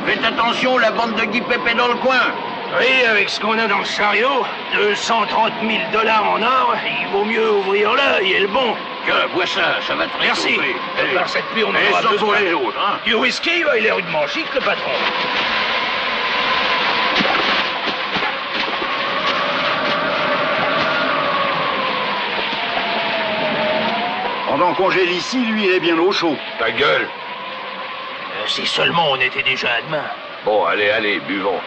Faites attention, la bande de Guy Pépé dans le coin. Oui, avec ce qu'on a dans le chariot, 230 000 $ en or, il vaut mieux ouvrir l'œil et le bon. Que, bois ça va te Merci. réchauffer. Par cette pluie, on en Et aura ça pour besoin. les autres, hein. Du whisky, il est rudement chic, le patron. Pendant qu'on gèle ici, lui, il est bien au chaud. Ta gueule. Si seulement on était déjà à demain. Bon, allez, buvons.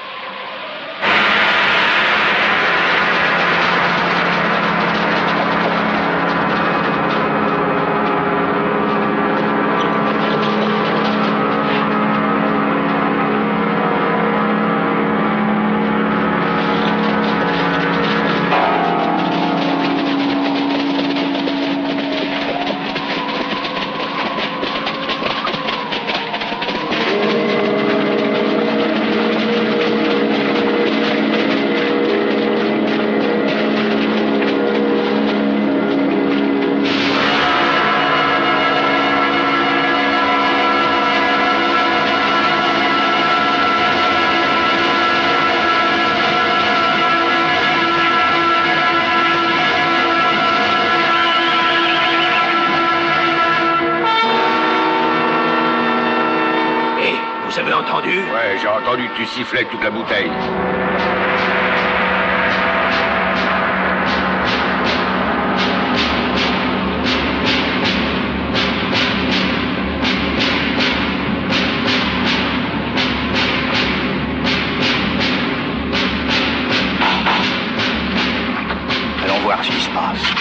Vous avez entendu? Ouais, j'ai entendu que tu sifflais toute la bouteille. Allons voir ce qui se passe.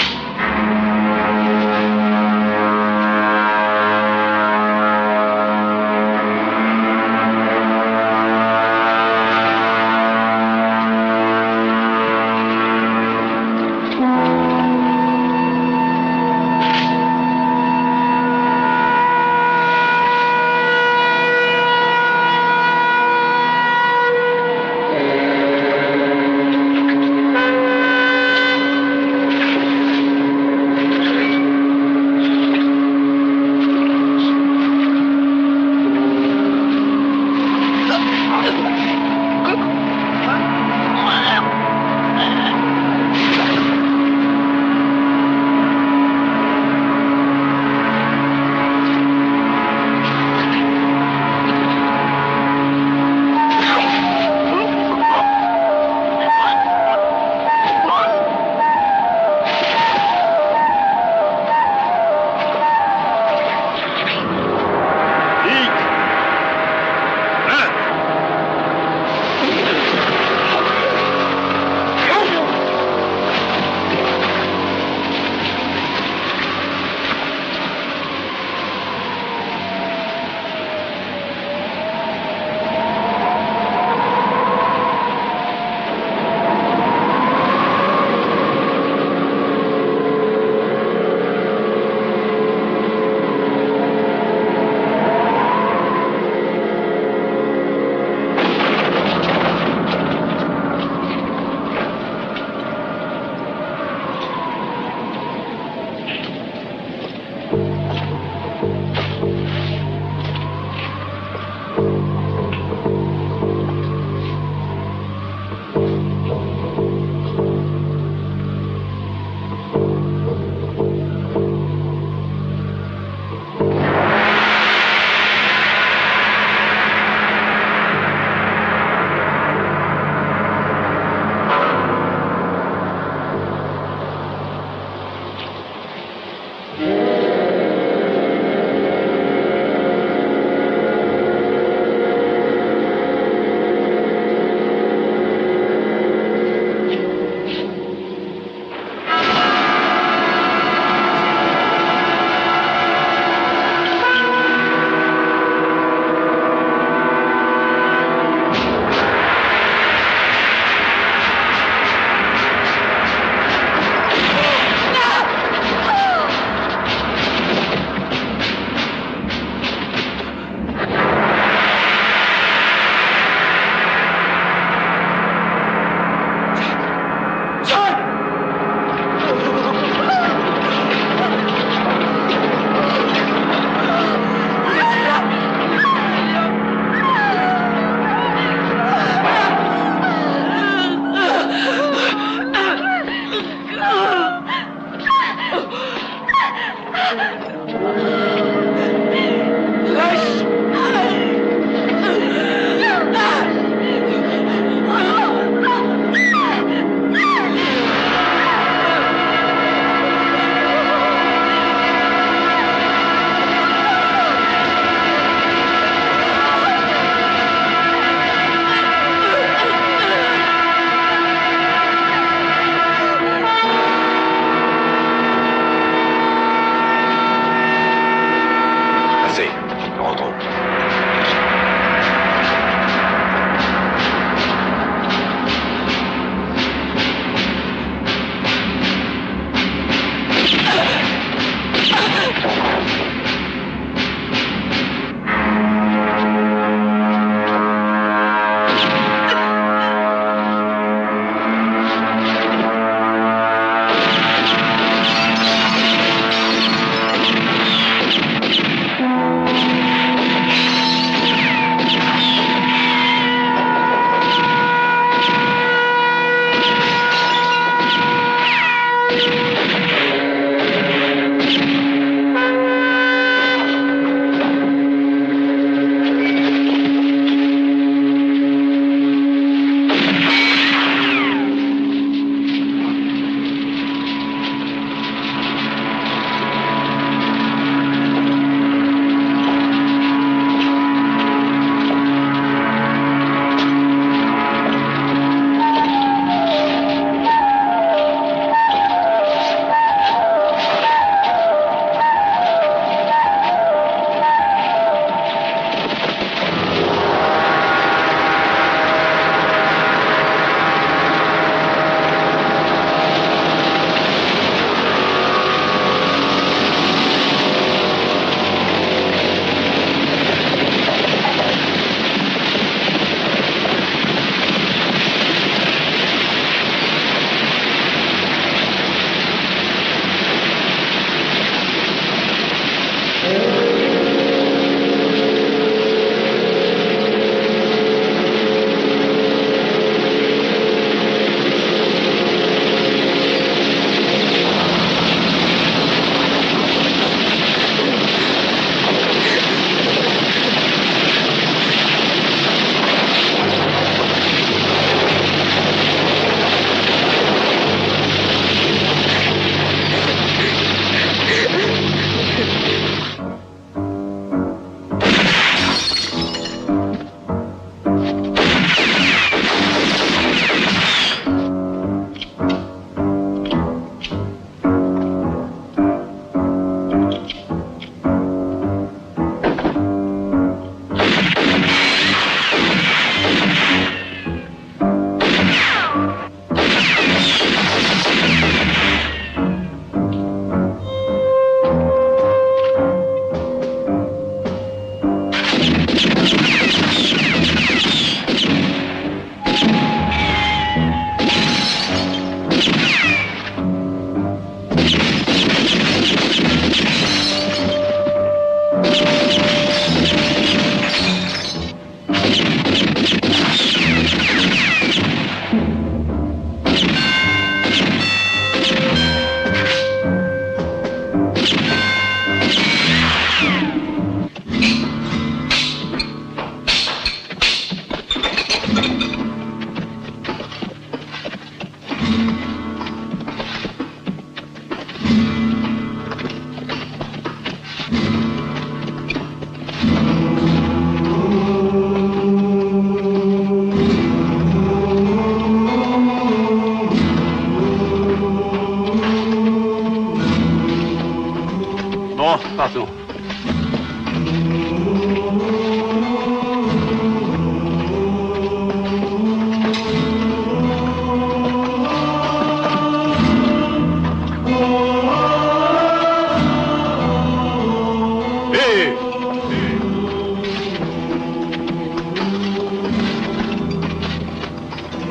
Bon, partons.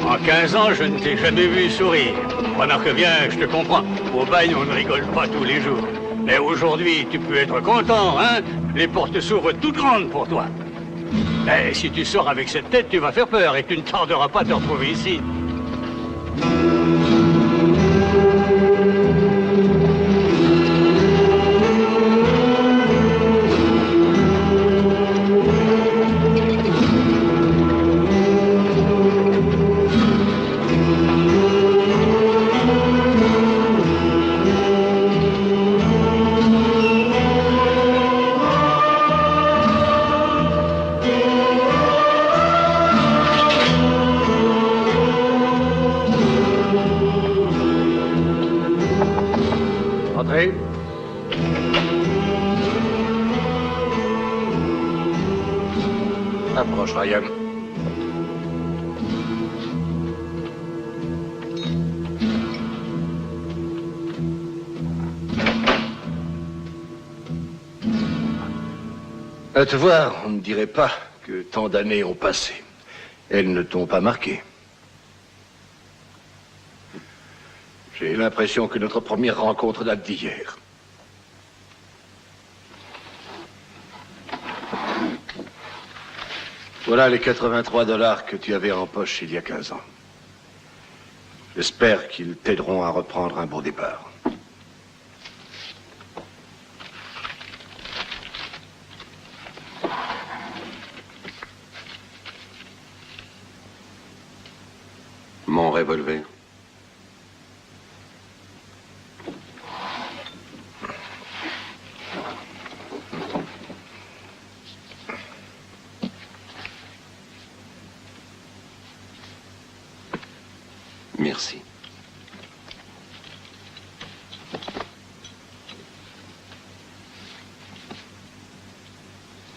En 15 ans, je ne t'ai jamais vu sourire. Remarque bien, je te comprends. Au bagne, on ne rigole pas tous les jours. Mais aujourd'hui, tu peux être content, hein? Les portes s'ouvrent toutes grandes pour toi. Mais si tu sors avec cette tête, tu vas faire peur et tu ne tarderas pas à te retrouver ici. Entrez. Approche, Ryan. À te voir, on ne dirait pas que tant d'années ont passé. Elles ne t'ont pas marqué. J'ai l'impression que notre première rencontre date d'hier. Voilà les 83 $ que tu avais en poche il y a 15 ans. J'espère qu'ils t'aideront à reprendre un bon départ. Mon revolver. Merci.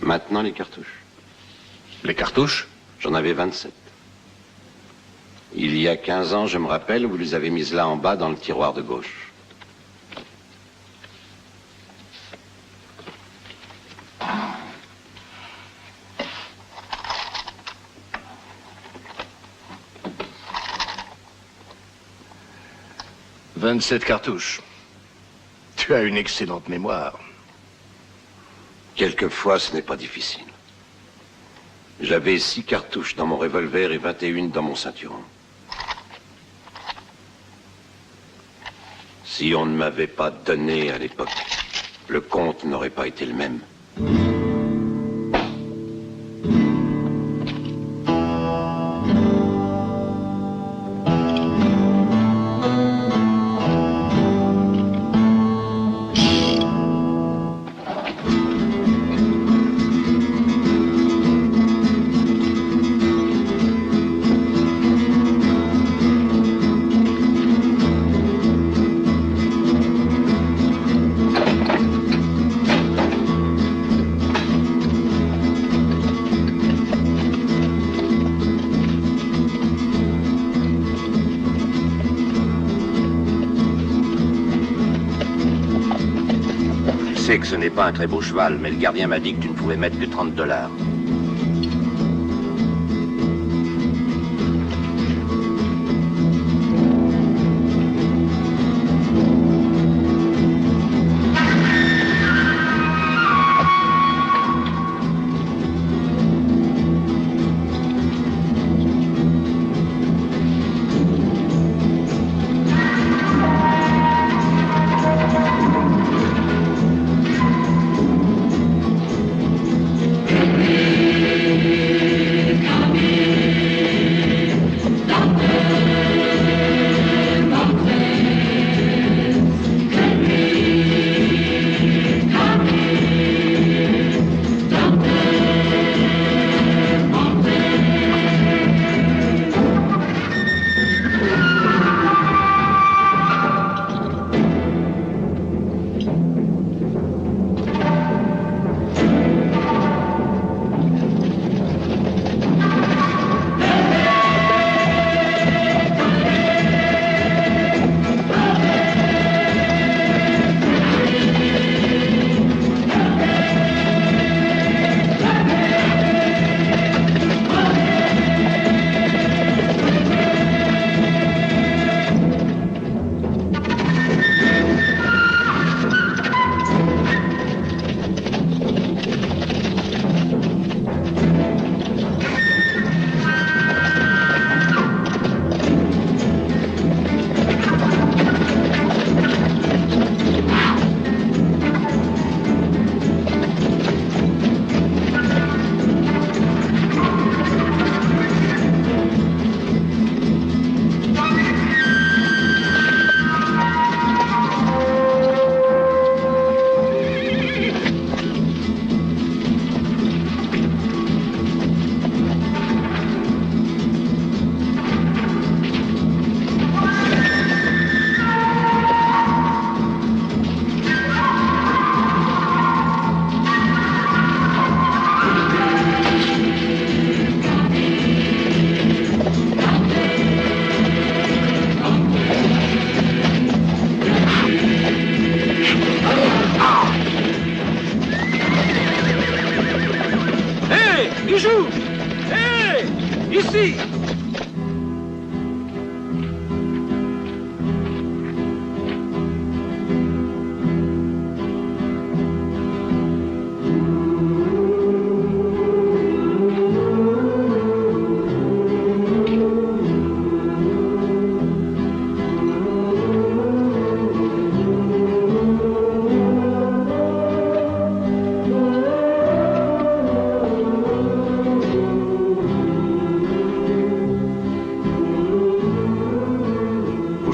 Maintenant, les cartouches. Les cartouches? J'en avais 27. Il y a 15 ans, je me rappelle, vous les avez mises là en bas dans le tiroir de gauche. « 27 cartouches. Tu as une excellente mémoire. » Quelquefois, ce n'est pas difficile. J'avais 6 cartouches dans mon revolver et 21 dans mon ceinturon. Si on ne m'avait pas donné à l'époque, le compte n'aurait pas été le même. Je sais que ce n'est pas un très beau cheval, mais le gardien m'a dit que tu ne pouvais mettre que 30 $.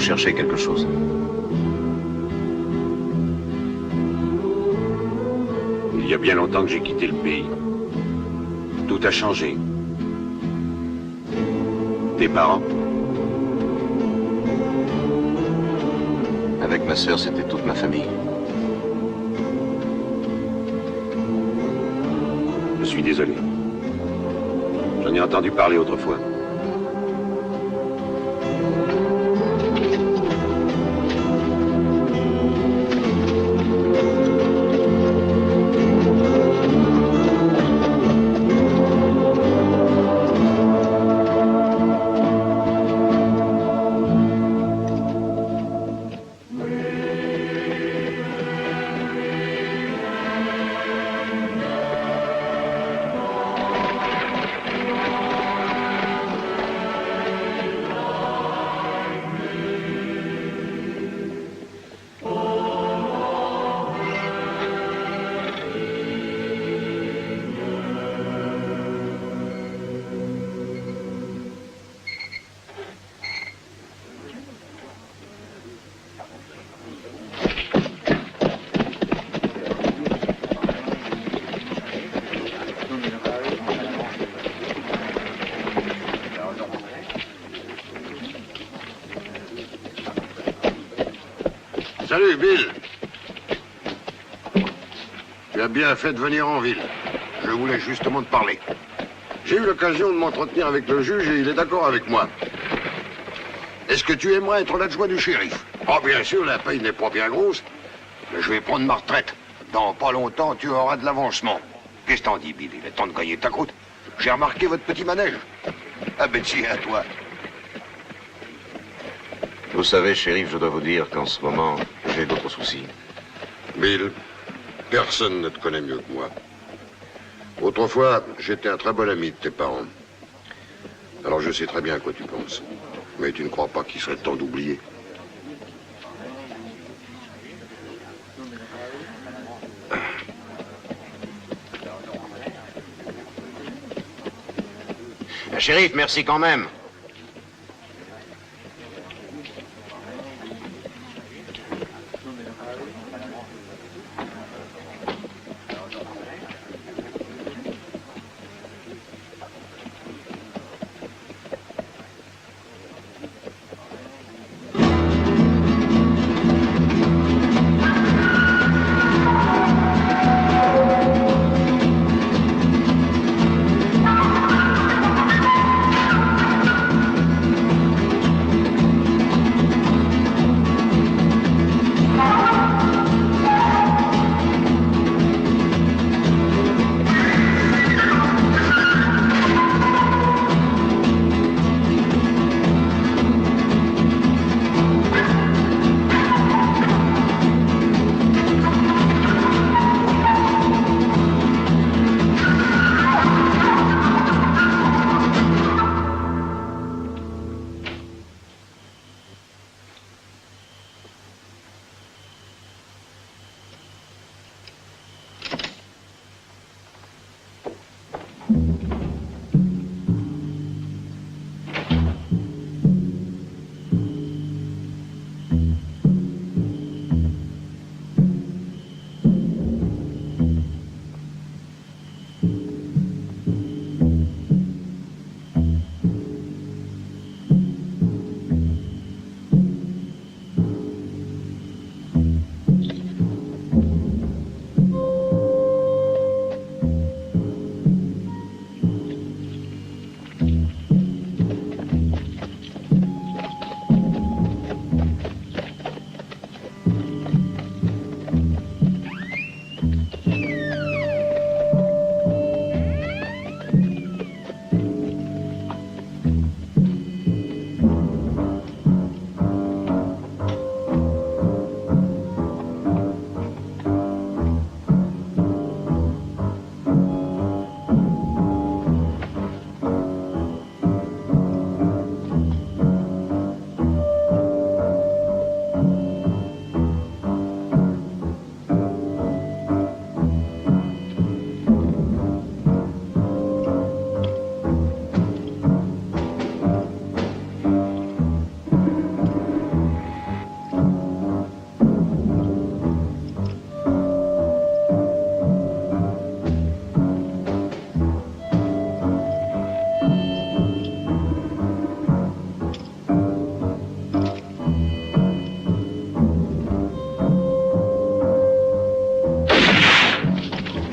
cherchez quelque chose. Il y a bien longtemps que j'ai quitté le pays. Tout a changé. Tes parents? Avec ma sœur, c'était toute ma famille. Je suis désolé. J'en ai entendu parler autrefois. Salut, Bill. Tu as bien fait de venir en ville. Je voulais justement te parler. J'ai eu l'occasion de m'entretenir avec le juge et il est d'accord avec moi. Est-ce que tu aimerais être l'adjoint du shérif? Oh, bien sûr, la paye n'est pas bien grosse, mais je vais prendre ma retraite. Dans pas longtemps, tu auras de l'avancement. Qu'est-ce que t'en dis, Bill? Il est temps de gagner ta croûte. J'ai remarqué votre petit manège. Ah, Betsy, à toi. Vous savez, shérif, je dois vous dire qu'en ce moment, j'ai d'autres soucis. Bill, personne ne te connaît mieux que moi. Autrefois, j'étais un très bon ami de tes parents. Alors je sais très bien à quoi tu penses. Mais tu ne crois pas qu'il serait temps d'oublier? Shérif, merci quand même.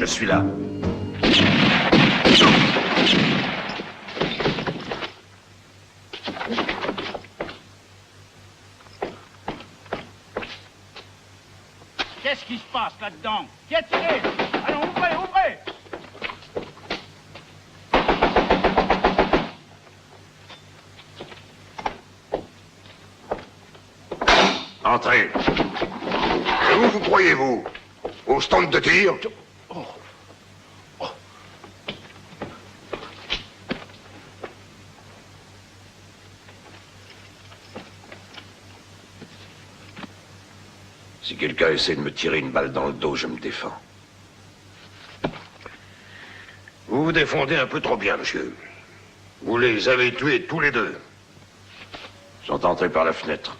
Je suis là. Qu'est-ce qui se passe là-dedans? Qui a tiré? Allons, ouvrez, ouvrez! Entrez. Et où vous croyez-vous? Au stand de tir? Si quelqu'un essaie de me tirer une balle dans le dos, je me défends. Vous vous défendez un peu trop bien, monsieur. Vous les avez tués tous les deux. Ils sont entrés par la fenêtre.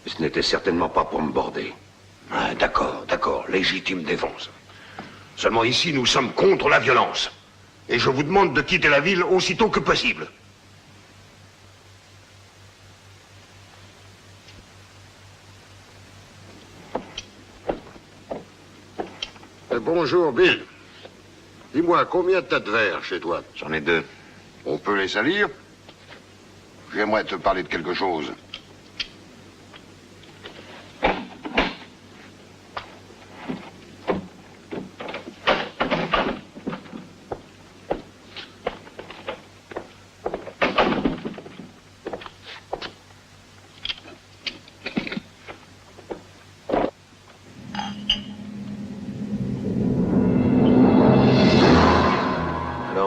Et ce n'était certainement pas pour me border. Ah, d'accord, légitime défense. Seulement ici, nous sommes contre la violence. Et je vous demande de quitter la ville aussitôt que possible. Bonjour, Bill. Dis-moi, combien t'as de verres chez toi? J'en ai 2. On peut les salir? J'aimerais te parler de quelque chose.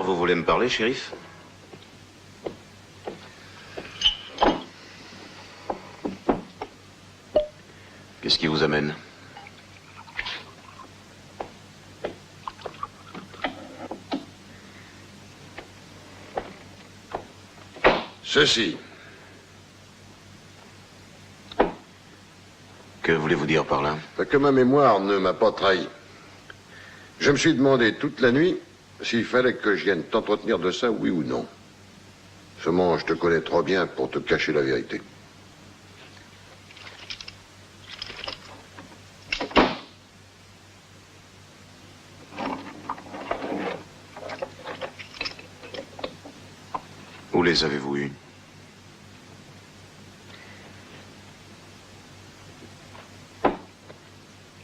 Vous voulez me parler, shérif? Qu'est-ce qui vous amène? Ceci. Que voulez-vous dire par là? Que ma mémoire ne m'a pas trahi. Je me suis demandé toute la nuit s'il fallait que je vienne t'entretenir de ça, oui ou non. Seulement, je te connais trop bien pour te cacher la vérité. Où les avez-vous eus?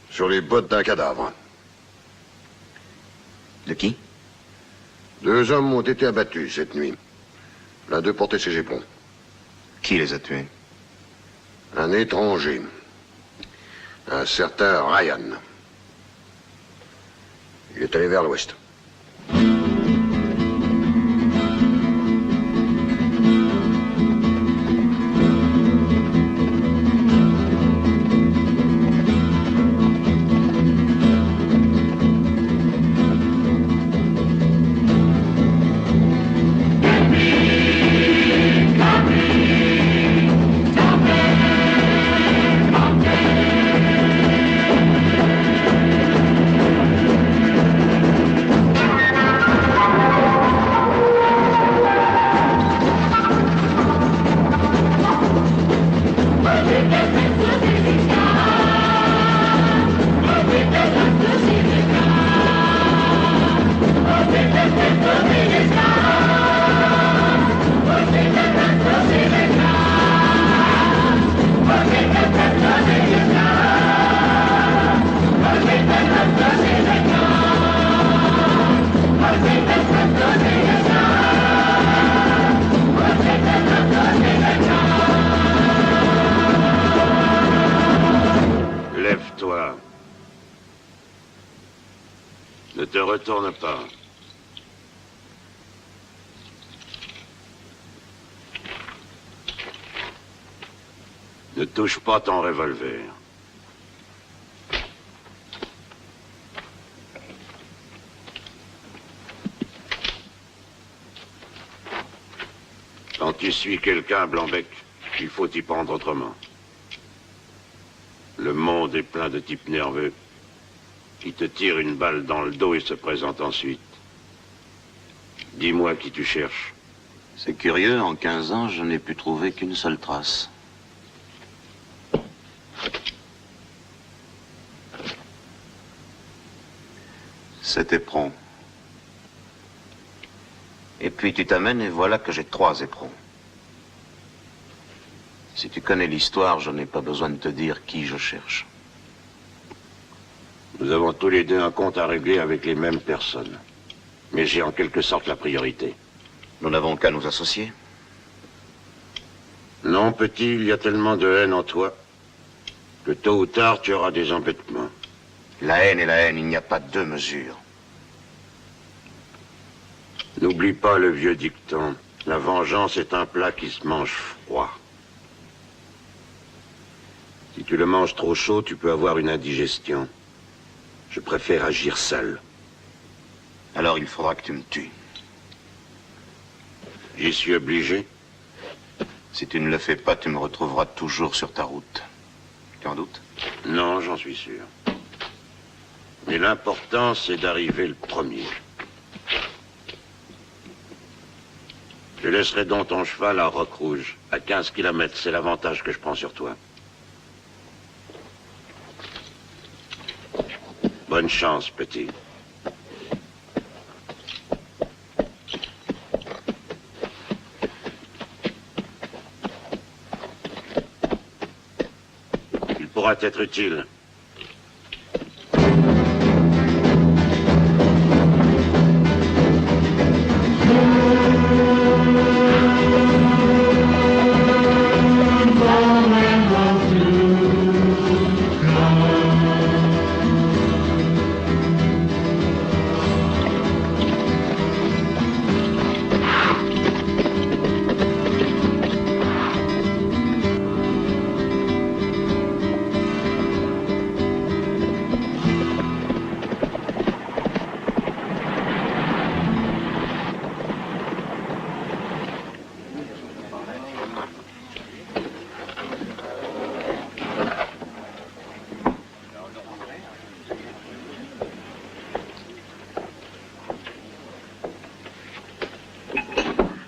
Sur les bottes d'un cadavre. De qui? 2 hommes ont été abattus cette nuit. L'un d'eux portait ses éperons. Qui les a tués? Un étranger. Un certain Ryan. Il est allé vers l'ouest. Lève-toi. Ne te retourne pas. Ne touche pas ton revolver. Quand tu suis quelqu'un, Blanc-Bec, il faut t'y prendre autrement. Le monde est plein de types nerveux qui te tirent une balle dans le dos et se présentent ensuite. Dis-moi qui tu cherches. C'est curieux, en 15 ans, je n'ai pu trouver qu'une seule trace. 7 éperons. Et puis tu t'amènes et voilà que j'ai 3 éperons. Si tu connais l'histoire, je n'ai pas besoin de te dire qui je cherche. Nous avons tous les deux un compte à régler avec les mêmes personnes. Mais j'ai en quelque sorte la priorité. Nous n'avons qu'à nous associer. Non, petit, il y a tellement de haine en toi que tôt ou tard, tu auras des embêtements. La haine et la haine, il n'y a pas de 2 mesures. N'oublie pas le vieux dicton. La vengeance est un plat qui se mange froid. Si tu le manges trop chaud, tu peux avoir une indigestion. Je préfère agir seul. Alors il faudra que tu me tues. J'y suis obligé. Si tu ne le fais pas, tu me retrouveras toujours sur ta route. Tu en doutes? Non, j'en suis sûr. Mais l'important, c'est d'arriver le premier. Je laisserai donc ton cheval à Roc-Rouge, à 15 km. C'est l'avantage que je prends sur toi. Bonne chance, petit. Il pourra être utile.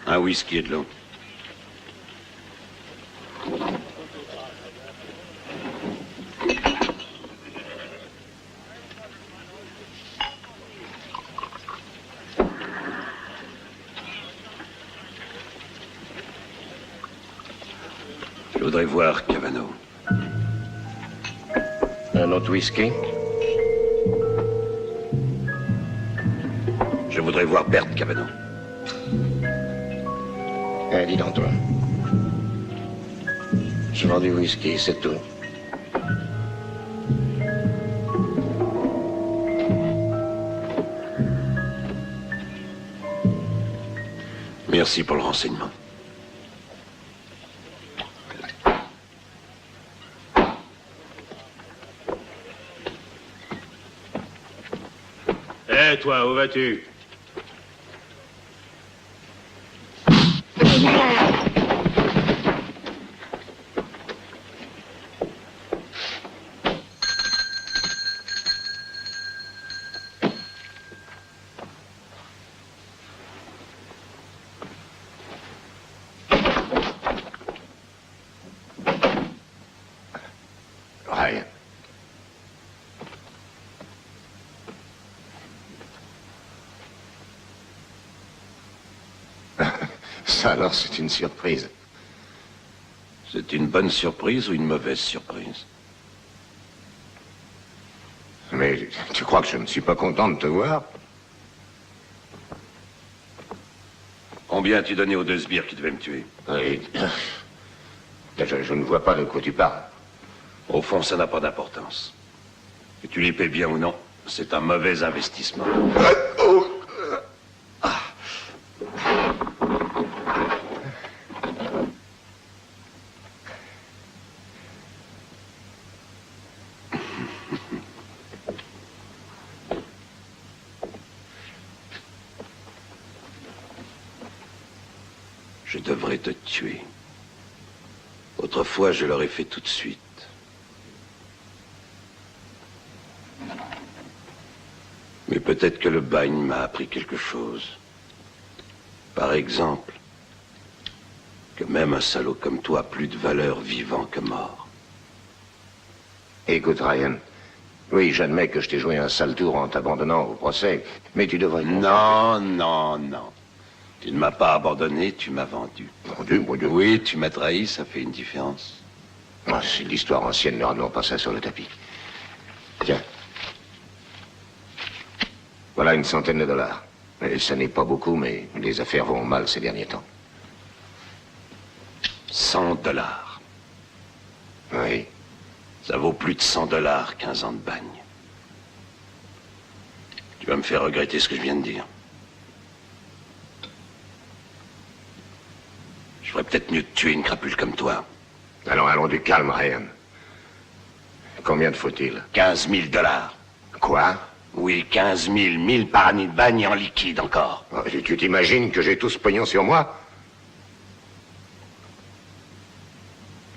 Un whisky et de l'eau. Je voudrais voir Cavano. Un autre whisky? Je voudrais voir Bert Cavano. Dis donc, toi. Je vends du whisky, c'est tout. Merci pour le renseignement. Hé, toi, où vas-tu? Rien. Ça alors, c'est une surprise. C'est une bonne surprise ou une mauvaise surprise? Mais tu crois que je ne suis pas content de te voir? Combien as-tu donné aux 2 sbires qui devaient me tuer? Oui. Je ne vois pas de quoi tu parles. Au fond, ça n'a pas d'importance. Que tu les paies bien ou non, c'est un mauvais investissement. Je devrais te tuer. Autrefois, je l'aurais fait tout de suite. Mais peut-être que le bagne m'a appris quelque chose. Par exemple, que même un salaud comme toi a plus de valeur vivant que mort. Écoute, Ryan, Oui, j'admets que je t'ai joué un sale tour en t'abandonnant au procès, mais tu devrais... Non, non, non. Tu ne m'as pas abandonné, tu m'as vendu. Vendu, mon Dieu. Oui, tu m'as trahi, ça fait une différence. Ah, c'est l'histoire ancienne, ne ramenons pas ça sur le tapis. Tiens. Voilà une centaine de dollars. Et ça n'est pas beaucoup, mais les affaires vont mal ces derniers temps. 100 $. Oui. Ça vaut plus de 100 $ 15 ans de bagne. Tu vas me faire regretter ce que je viens de dire. Je ferais peut-être mieux de tuer une crapule comme toi. Allons du calme, Ryan. Combien te faut-il? 15 000 $. Quoi? Oui, 15 000, 1000 par année de bagne et en liquide encore. Oh, tu t'imagines que j'ai tout ce pognon sur moi?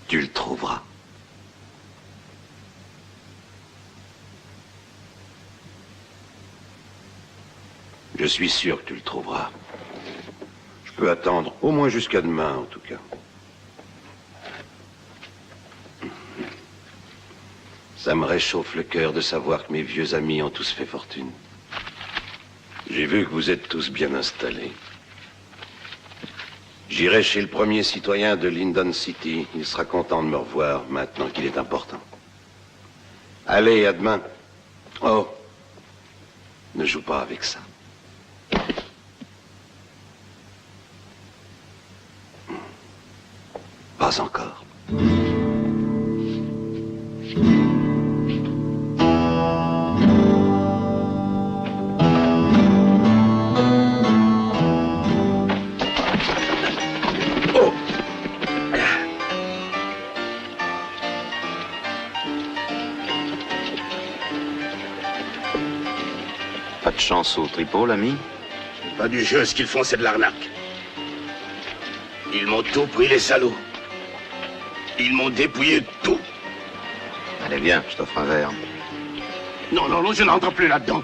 Tu le trouveras. Je suis sûr que tu le trouveras. Je peux attendre au moins jusqu'à demain, en tout cas. Ça me réchauffe le cœur de savoir que mes vieux amis ont tous fait fortune. J'ai vu que vous êtes tous bien installés. J'irai chez le premier citoyen de Lyndon City. Il sera content de me revoir maintenant qu'il est important. Allez, à demain. Oh, ne joue pas avec ça. Pas encore. Pas de chance au tripot, l'ami? Pas du jeu, ce qu'ils font, c'est de l'arnaque. Ils m'ont tout pris, les salauds. Ils m'ont dépouillé de tout. Allez, viens, je t'offre un verre. Non, non, non, je n'entre plus là-dedans.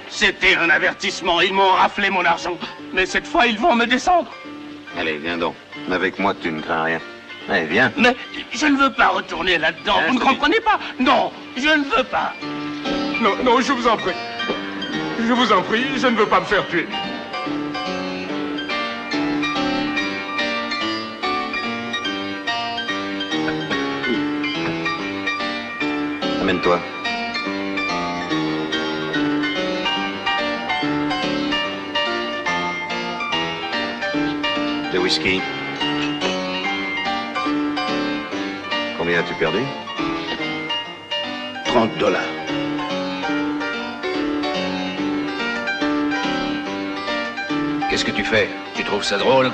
C'était un avertissement, ils m'ont raflé mon argent. Mais cette fois, ils vont me descendre. Allez, viens donc. Avec moi, tu ne crains rien. Allez, viens. Mais je ne veux pas retourner là-dedans, vous ne comprenez pas? Non, je ne veux pas. Non, non, je vous en prie. Je vous en prie, je ne veux pas me faire tuer. Amène-toi. De whisky. Combien as-tu perdu? 30 $. Qu'est-ce que tu fais? Tu trouves ça drôle?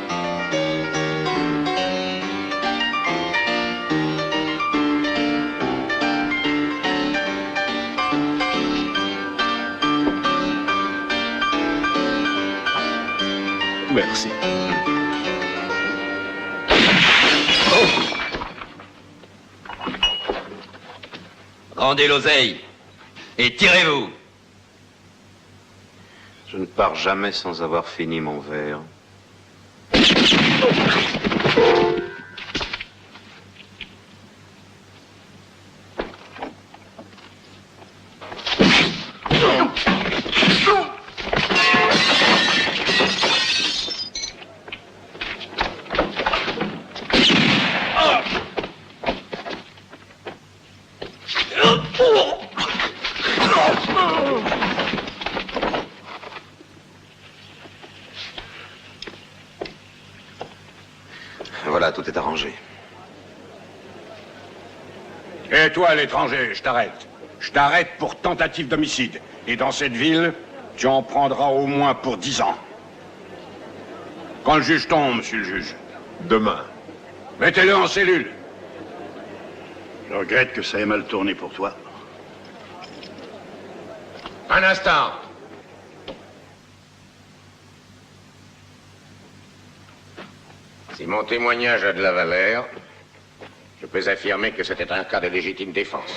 Merci. Rendez l'oseille et tirez-vous. Je ne pars jamais sans avoir fini mon verre. Voilà, tout est arrangé. Et toi, l'étranger, je t'arrête. Je t'arrête pour tentative d'homicide. Et dans cette ville, tu en prendras au moins pour 10 ans. Quand le juge tombe, monsieur le juge. Demain. Mettez-le en cellule. Je regrette que ça ait mal tourné pour toi. Un instant. Si mon témoignage a de la valeur, je peux affirmer que c'était un cas de légitime défense.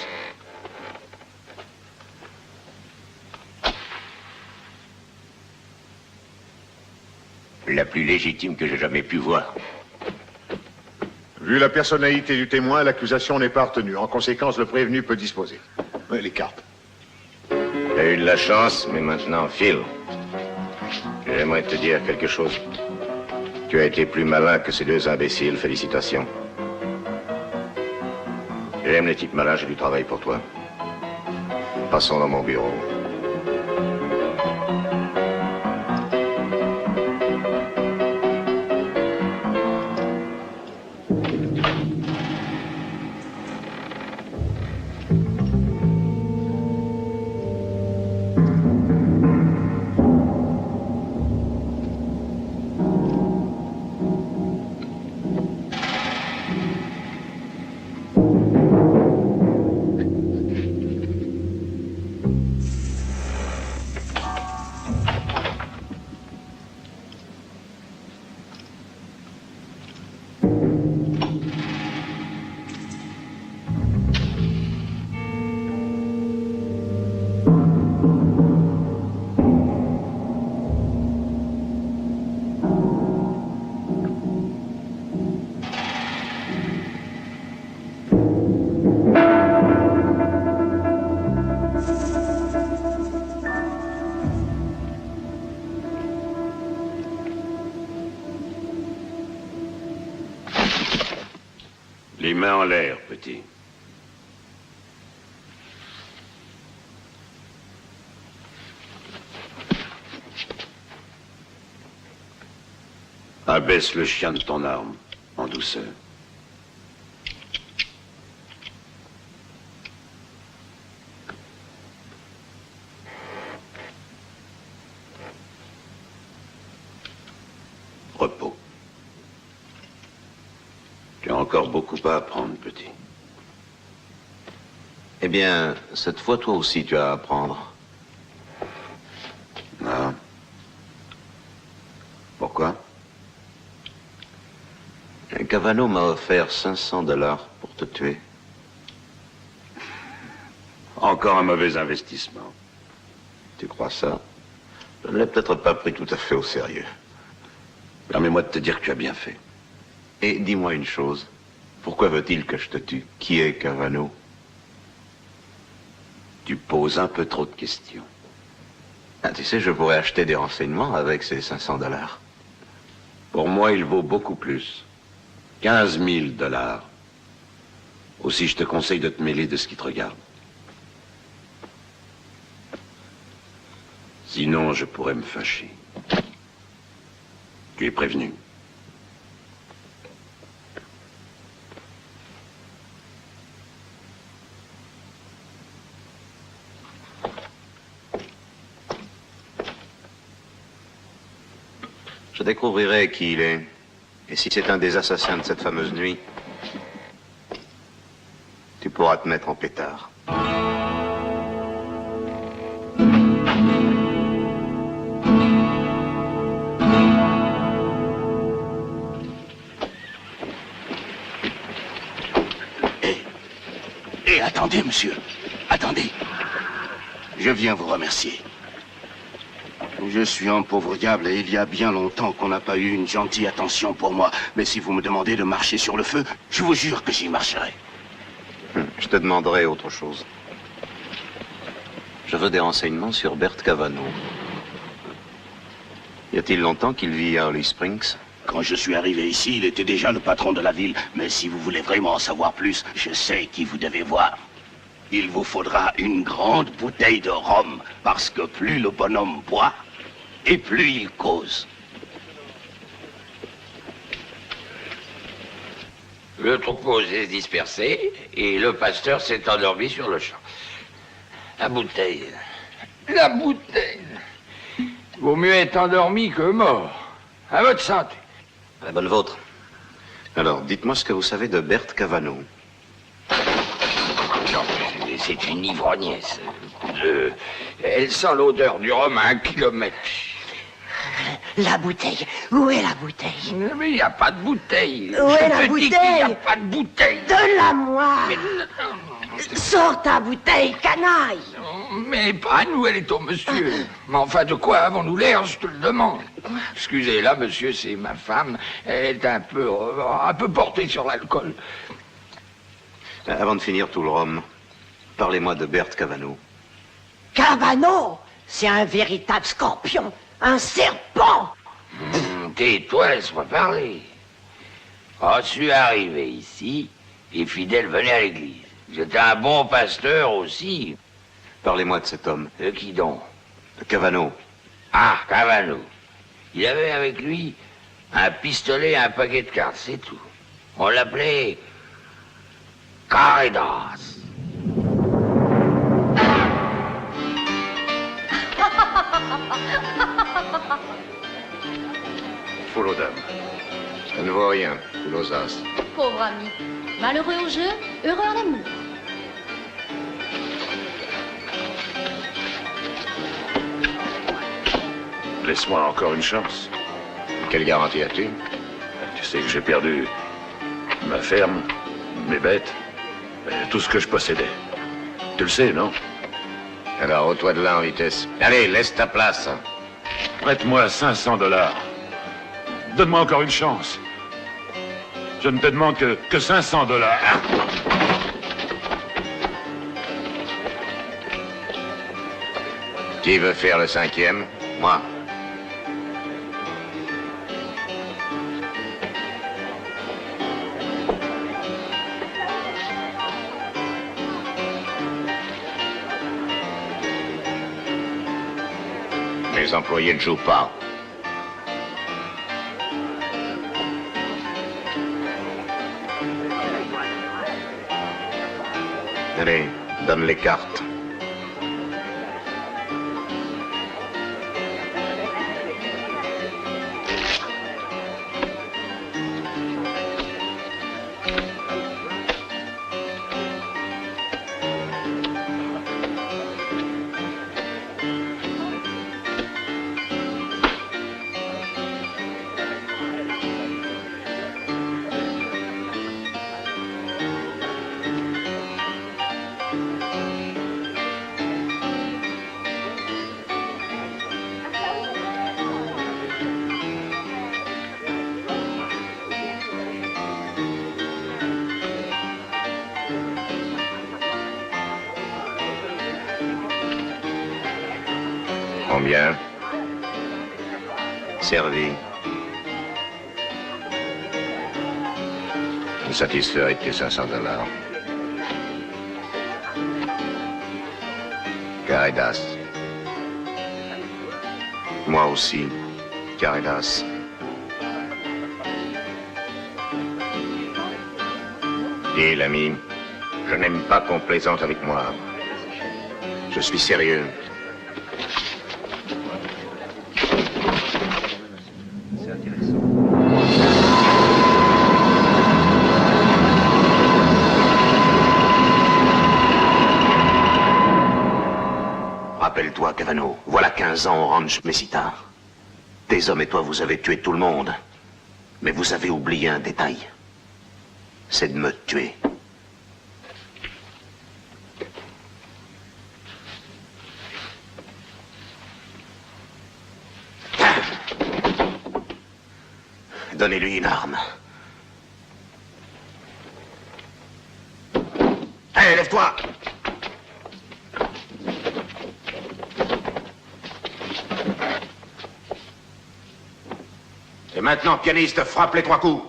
La plus légitime que j'ai jamais pu voir. Vu la personnalité du témoin, l'accusation n'est pas retenue. En conséquence, le prévenu peut disposer. Oui, les cartes. Tu as eu de la chance, mais maintenant, Phil, j'aimerais te dire quelque chose. Tu as été plus malin que ces deux imbéciles, félicitations. J'aime les types malins, j'ai du travail pour toi. Passons dans mon bureau. Les mains en l'air, petit. Abaisse le chien de ton arme, en douceur. Repos. Tu as encore beaucoup à apprendre, petit. Eh bien, cette fois, toi aussi, tu as à apprendre. Non. Pourquoi? Cavano m'a offert $500 pour te tuer. Encore un mauvais investissement. Tu crois ça? Je ne l'ai peut-être pas pris tout à fait au sérieux. Permets-moi de te dire que tu as bien fait. Et dis-moi une chose. Pourquoi veut-il que je te tue? Qui est Cavano? Tu poses un peu trop de questions. Ah, tu sais, je pourrais acheter des renseignements avec ces $500. Pour moi, il vaut beaucoup plus. $15 000. Aussi, je te conseille de te mêler de ce qui te regarde. Sinon, je pourrais me fâcher. Tu es prévenu. Je découvrirai qui il est. Et si c'est un des assassins de cette fameuse nuit, tu pourras te mettre en pétard. Attendez, monsieur. Attendez. Je viens vous remercier. Je suis un pauvre diable et il y a bien longtemps qu'on n'a pas eu une gentille attention pour moi. Mais si vous me demandez de marcher sur le feu, je vous jure que j'y marcherai. Je te demanderai autre chose. Je veux des renseignements sur Bert Cavano. Y a-t-il longtemps qu'il vit à Holly Springs? Quand je suis arrivé ici, il était déjà le patron de la ville. Mais si vous voulez vraiment en savoir plus, je sais qui vous devez voir. Il vous faudra une grande bouteille de rhum, parce que plus le bonhomme boit, et plus il cause. Le troupeau s'est dispersé et le pasteur s'est endormi sur le champ. La bouteille. La bouteille. Vaut mieux être endormi que mort. À votre santé. À la bonne vôtre. Alors, dites-moi ce que vous savez de Bert Cavano. Non, c'est une ivrognesse. Elle sent l'odeur du rhum à 1 kilomètre. La bouteille. Où est la bouteille? Mais il n'y a pas de bouteille. Où est la bouteille? Il n'y a pas de bouteille. Donne-la-moi. Sors ta bouteille, canaille. Mais pas à nous, elle est au monsieur. Mais enfin, de quoi avons-nous l'air, je te le demande. Excusez-la, monsieur, c'est ma femme. Elle est un peu portée sur l'alcool. Avant de finir tout le rhum, parlez-moi de Bert Cavano. Cavano, c'est un véritable scorpion, un serpent. Tais-toi, laisse-moi parler. Quand je suis arrivé ici, les fidèles venaient à l'église. J'étais un bon pasteur aussi. Parlez-moi de cet homme. De qui donc? De Cavano. Ah, Cavano. Il avait avec lui un pistolet et un paquet de cartes, c'est tout. On l'appelait Caridas. Foule aux dames. Ça ne vaut rien, foule aux as. Pauvre ami. Malheureux au jeu, heureux en amour. Laisse-moi encore une chance. Quelle garantie as-tu? Tu sais que j'ai perdu ma ferme, mes bêtes, tout ce que je possédais. Tu le sais, non? Alors, ôte-toi de là en vitesse. Allez, laisse ta place. Prête-moi 500 $. Donne-moi encore une chance. Je ne te demande que 500 $. Qui veut faire le 5e? Moi. Les employés ne jouent pas. Allez, donne les cartes. Combien? Servi. Me satisferai de tes 500 $. Caridas. Moi aussi, Caridas. Dis, l'ami, je n'aime pas qu'on plaisante avec moi. Je suis sérieux. Rappelle-toi, Cavano, voilà 15 ans au ranch Mesita. Tes hommes et toi, vous avez tué tout le monde. Mais vous avez oublié un détail. C'est de me tuer. Donnez-lui une arme. Hé, lève-toi! Et maintenant, pianiste, frappe les 3 coups.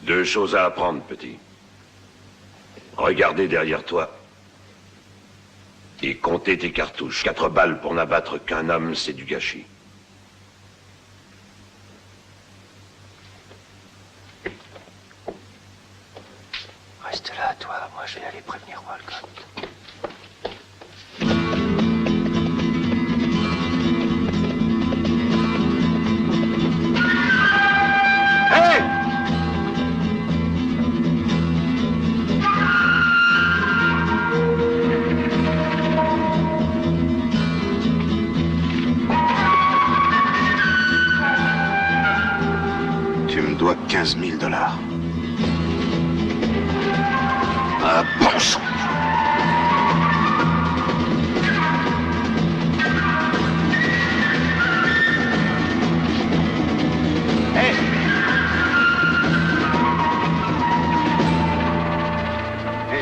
2 choses à apprendre, petit. Regardez derrière toi. Et comptez tes cartouches. 4 balles pour n'abattre qu'un homme, c'est du gâchis. Reste là, toi. Moi, je vais aller prévenir Walcott. Tu me dois 15 000 $. Ah, bon sang. Hé!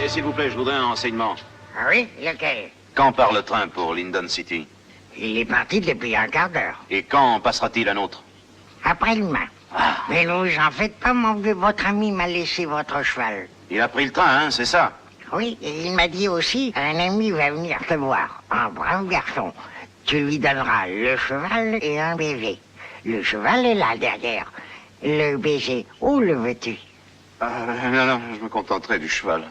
S'il vous plaît, je voudrais un renseignement. Ah oui, lequel? Quand part le train pour Lyndon City? Il est parti depuis un quart d'heure. Et quand passera-t-il un autre? Après-demain. Mais ne vous en faites pas, mon vieux, votre ami m'a laissé votre cheval. Il a pris le train, hein, c'est ça? Oui, et il m'a dit aussi, un ami va venir te voir, un brave garçon. Tu lui donneras le cheval et un baiser. Le cheval est là, derrière. Le baiser, où le veux-tu? Non, je me contenterai du cheval.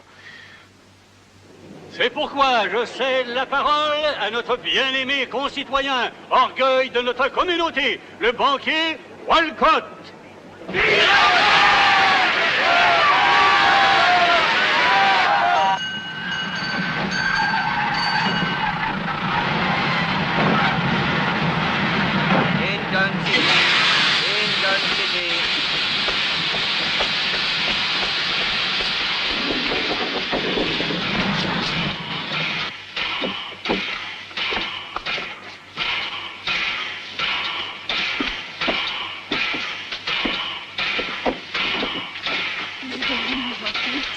C'est pourquoi je cède la parole à notre bien-aimé concitoyen, orgueil de notre communauté, le banquier Walcott. Lyndon City.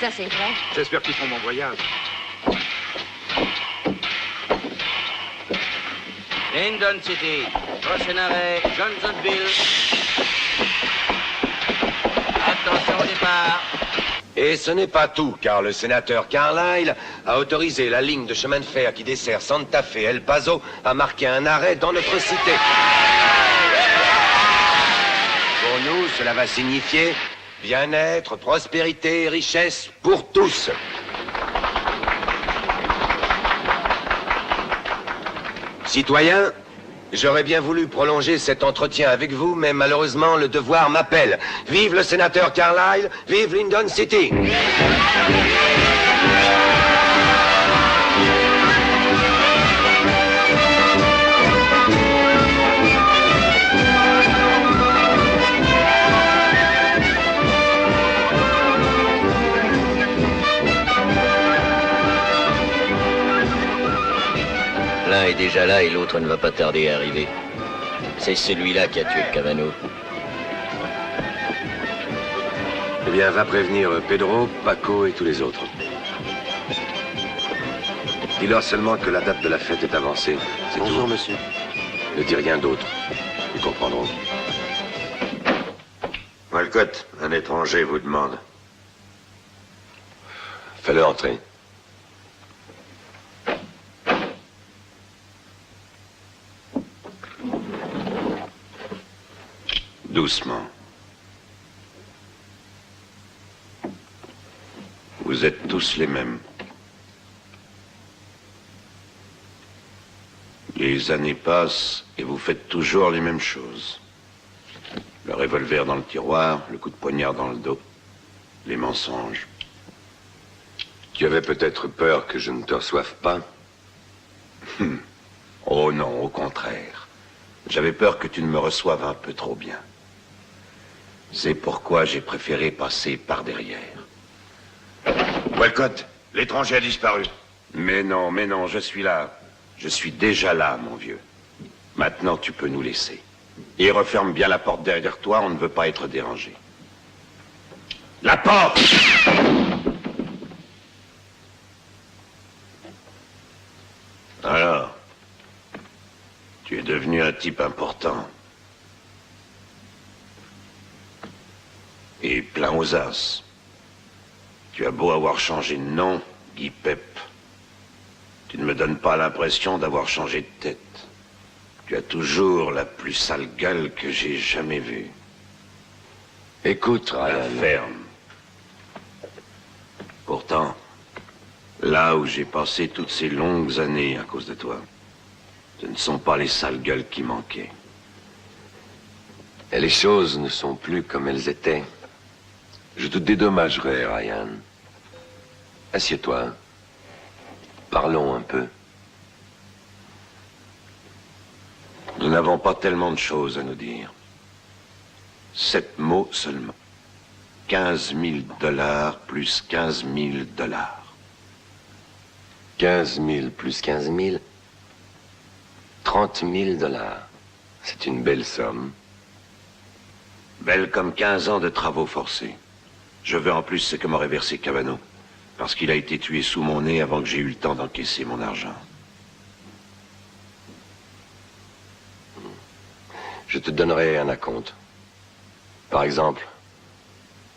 Ça, c'est vrai. J'espère qu'ils font mon voyage. Lyndon City. Prochain arrêt, Johnsonville. Attention au départ. Et ce n'est pas tout, car le sénateur Carlyle a autorisé la ligne de chemin de fer qui dessert Santa Fe El Paso à marquer un arrêt dans notre cité. Pour nous, cela va signifier bien-être, prospérité et richesse pour tous. Citoyens, j'aurais bien voulu prolonger cet entretien avec vous, mais malheureusement, le devoir m'appelle. Vive le sénateur Carlyle, vive Lyndon City! L'un est déjà là et l'autre ne va pas tarder à arriver. C'est celui-là qui a tué Cavano. Eh bien, va prévenir Pedro, Paco et tous les autres. Dis-leur seulement que la date de la fête est avancée. Bonjour, monsieur. Ne dis rien d'autre. Ils comprendront. Walcott, un étranger vous demande. Fais-le entrer. Doucement. Vous êtes tous les mêmes. Les années passent et vous faites toujours les mêmes choses. Le revolver dans le tiroir, le coup de poignard dans le dos, les mensonges. Tu avais peut-être peur que je ne te reçoive pas? Oh non, au contraire. J'avais peur que tu ne me reçoives un peu trop bien. C'est pourquoi j'ai préféré passer par derrière. Walcott, l'étranger a disparu. Mais non, je suis là. Je suis déjà là, mon vieux. Maintenant, tu peux nous laisser. Et referme bien la porte derrière toi, on ne veut pas être dérangé. La porte! Alors, tu es devenu un type important. Et plein aux as. Tu as beau avoir changé de nom, Guy Pep. Tu ne me donnes pas l'impression d'avoir changé de tête. Tu as toujours la plus sale gueule que j'ai jamais vue. Écoute, Ryan. La ferme. Pourtant, là où j'ai passé toutes ces longues années à cause de toi, ce ne sont pas les sales gueules qui manquaient. Et les choses ne sont plus comme elles étaient. Je te dédommagerai, Ryan. Assieds-toi. Parlons un peu. Nous n'avons pas tellement de choses à nous dire. 7 mots seulement. 15 000 $ plus 15 000 $. 15 000 plus 15 000. 30 000 $. C'est une belle somme. Belle comme 15 ans de travaux forcés. Je veux en plus ce que m'aurait versé Cavano, parce qu'il a été tué sous mon nez avant que j'ai eu le temps d'encaisser mon argent. Je te donnerai un acompte. Par exemple,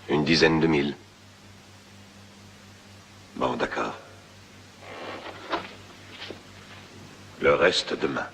une dizaine de mille. Bon, d'accord. Le reste demain.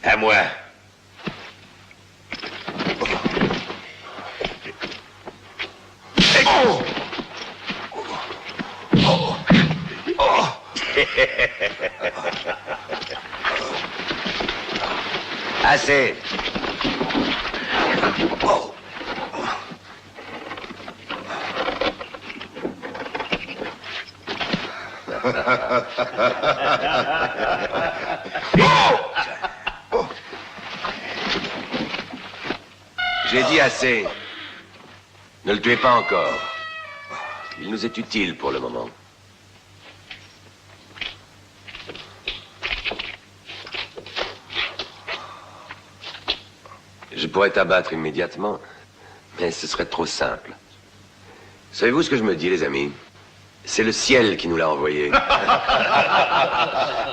À moi. Assez. J'ai dit assez. Ne le tuez pas encore. Il nous est utile pour le moment. Je pourrais t'abattre immédiatement, mais ce serait trop simple. Savez-vous ce que je me dis, les amis? C'est le ciel qui nous l'a envoyé.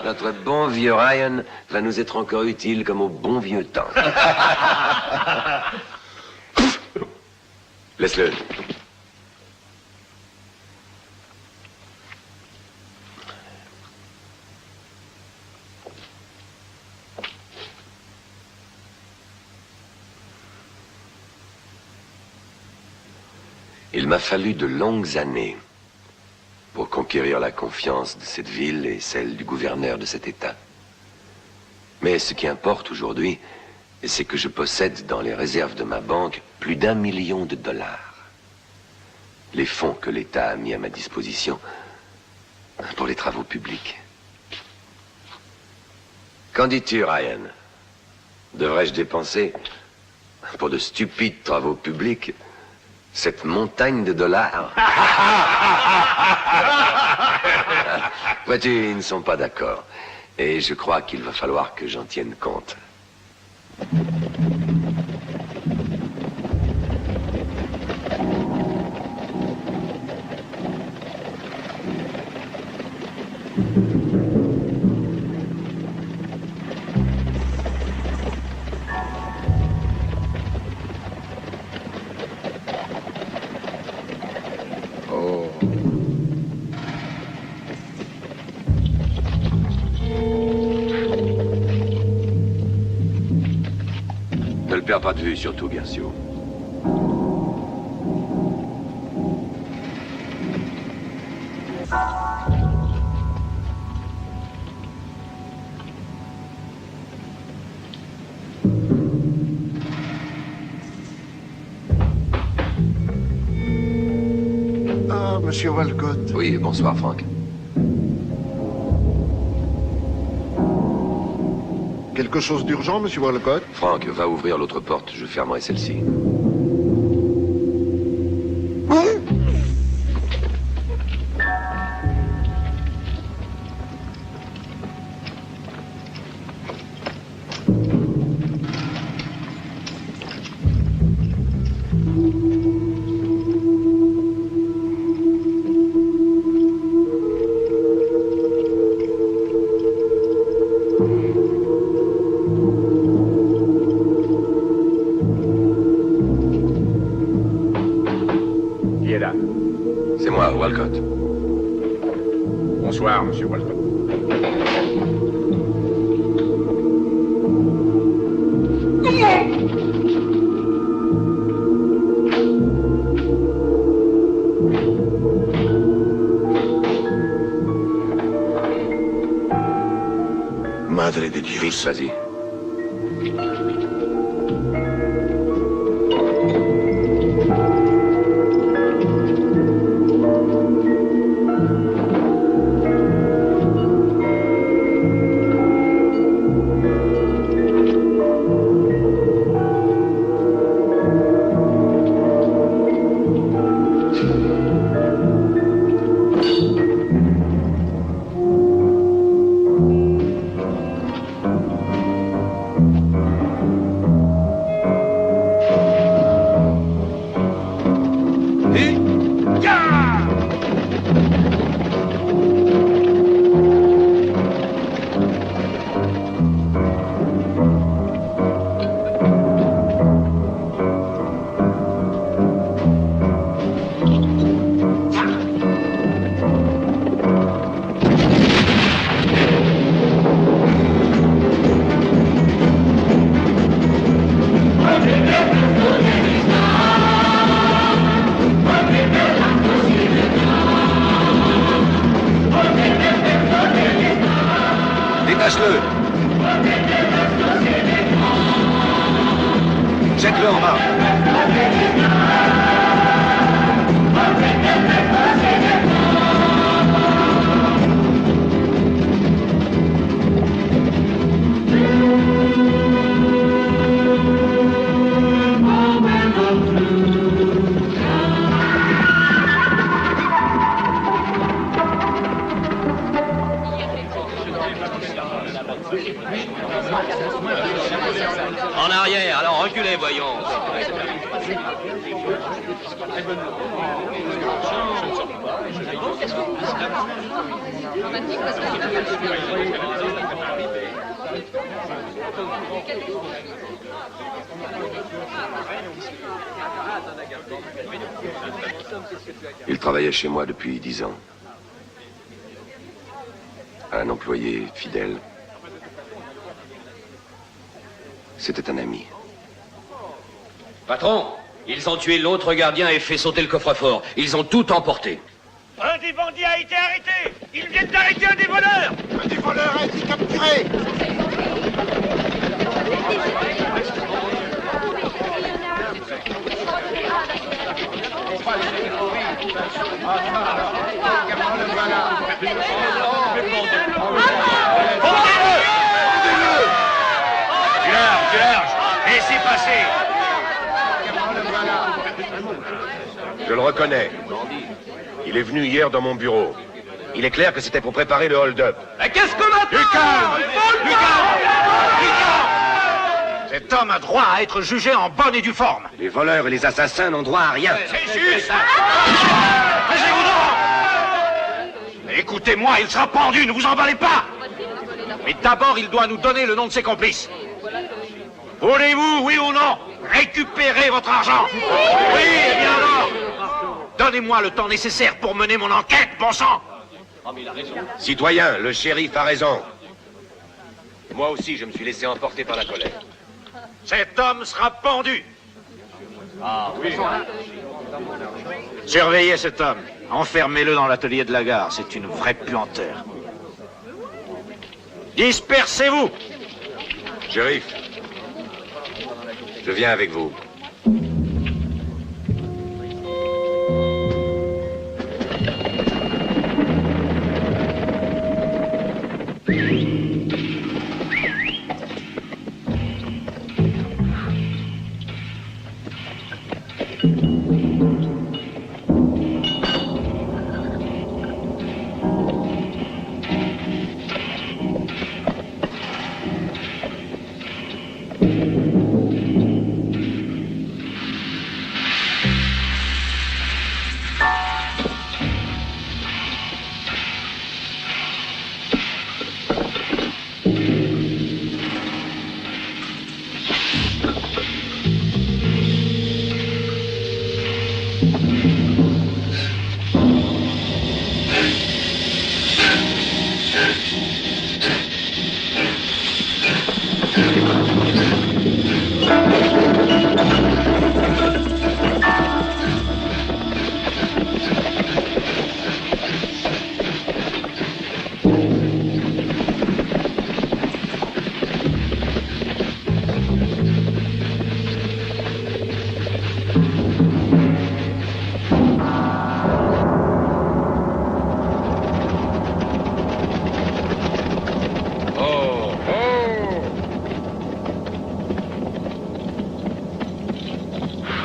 Notre bon vieux Ryan va nous être encore utile comme au bon vieux temps. Laisse-le. Il m'a fallu de longues années pour conquérir la confiance de cette ville et celle du gouverneur de cet État. Mais ce qui importe aujourd'hui, c'est que je possède dans les réserves de ma banque plus d'1 million de $. Les fonds que l'État a mis à ma disposition pour les travaux publics. Qu'en dis-tu, Ryan? Devrais-je dépenser pour de stupides travaux publics cette montagne de $? Vois-tu, ils ne sont pas d'accord. Et je crois qu'il va falloir que j'en tienne compte. perds pas de vue, surtout, Guercio. Ah, monsieur Walcott. Oui, bonsoir, Frank. Quelque chose d'urgent, monsieur Walcott? Frank, va ouvrir l'autre porte, je fermerai celle-ci. C'est moi, Walcott. Bonsoir, monsieur Walcott. Madre de Dieu. Vite, vas-y. Détache-le. Jette-le en bas. En arrière, alors reculez, voyons. Il travaillait chez moi depuis 10 ans. Un employé fidèle. C'était un ami. Patron, ils ont tué l'autre gardien et fait sauter le coffre-fort. Ils ont tout emporté. Un des bandits a été arrêté. Ils viennent d'arrêter un des voleurs. Un des voleurs a été capturé. Du large, laissez passer. Je le reconnais. Il est venu hier dans mon bureau. Il est clair que c'était pour préparer le hold-up. Mais qu'est-ce qu'on attend? Du calme. Cet homme a droit à être jugé en bonne et due forme. Les voleurs et les assassins n'ont droit à rien. C'est juste. Taisez-vous donc. Écoutez-moi, il sera pendu, ne vous emballez pas. Mais d'abord, il doit nous donner le nom de ses complices. Voulez-vous, oui ou non, récupérer votre argent? Oui, eh bien alors, donnez-moi le temps nécessaire pour mener mon enquête, bon sang. Citoyen, le shérif a raison. Moi aussi, je me suis laissé emporter par la colère. Cet homme sera pendu. Ah oui. Surveillez cet homme. Enfermez-le dans l'atelier de la gare. C'est une vraie puanteur. Dispersez-vous. Shérif, je viens avec vous.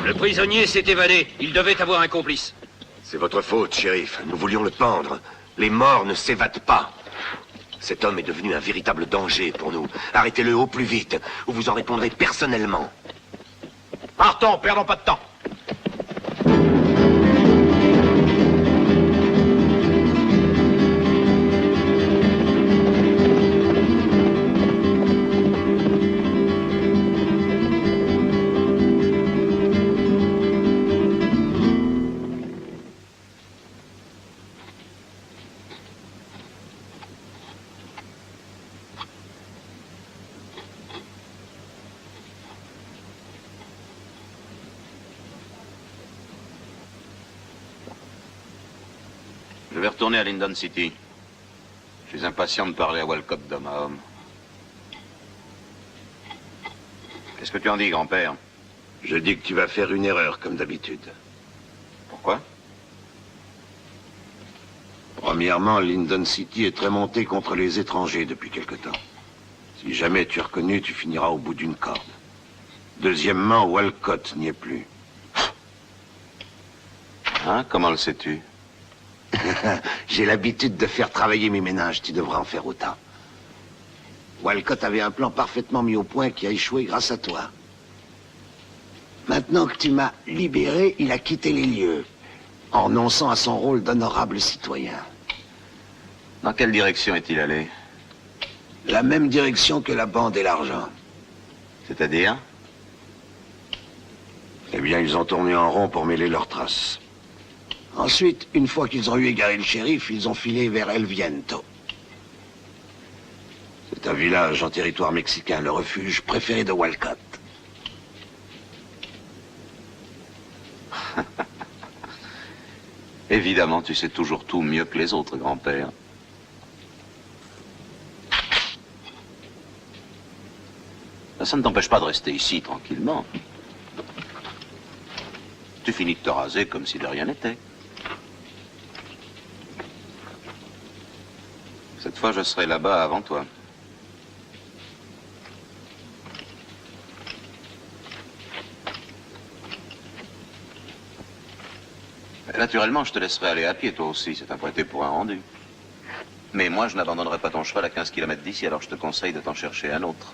Le prisonnier s'est évadé. Il devait avoir un complice. C'est votre faute, shérif. Nous voulions le pendre. Les morts ne s'évadent pas. Cet homme est devenu un véritable danger pour nous. Arrêtez-le au plus vite, ou vous en répondrez personnellement. Partons, perdons pas de temps. Je vais retourner à Linden City. Je suis impatient de parler à Walcott d'homme à homme. Qu'est-ce que tu en dis, grand-père? Je dis que tu vas faire une erreur, comme d'habitude. Pourquoi? Premièrement, Linden City est très monté contre les étrangers depuis quelque temps. Si jamais tu es reconnu, tu finiras au bout d'une corde. Deuxièmement, Walcott n'y est plus. Hein? Comment le sais-tu? J'ai l'habitude de faire travailler mes ménages, tu devrais en faire autant. Walcott avait un plan parfaitement mis au point qui a échoué grâce à toi. Maintenant que tu m'as libéré, il a quitté les lieux, en renonçant à son rôle d'honorable citoyen. Dans quelle direction est-il allé? La même direction que la bande et l'argent. C'est-à-dire? Eh bien, ils ont tourné en rond pour mêler leurs traces. Ensuite, une fois qu'ils ont eu égaré le shérif, ils ont filé vers El Viento. C'est un village en territoire mexicain, le refuge préféré de Walcott. Évidemment, tu sais toujours tout mieux que les autres, grand-père. Ça ne t'empêche pas de rester ici, tranquillement. Tu finis de te raser comme si de rien n'était. Cette fois, je serai là-bas avant toi. Et naturellement, je te laisserai aller à pied, toi aussi. C'est un prêté pour un rendu. Mais moi, je n'abandonnerai pas ton cheval à 15 km d'ici, alors je te conseille de t'en chercher un autre.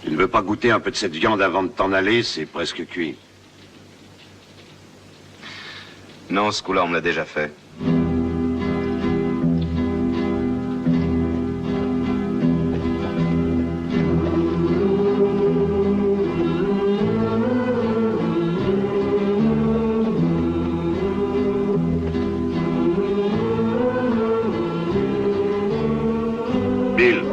Tu ne veux pas goûter un peu de cette viande avant de t'en aller? C'est presque cuit. Non, ce coup-là, on me l'a déjà fait. Bill.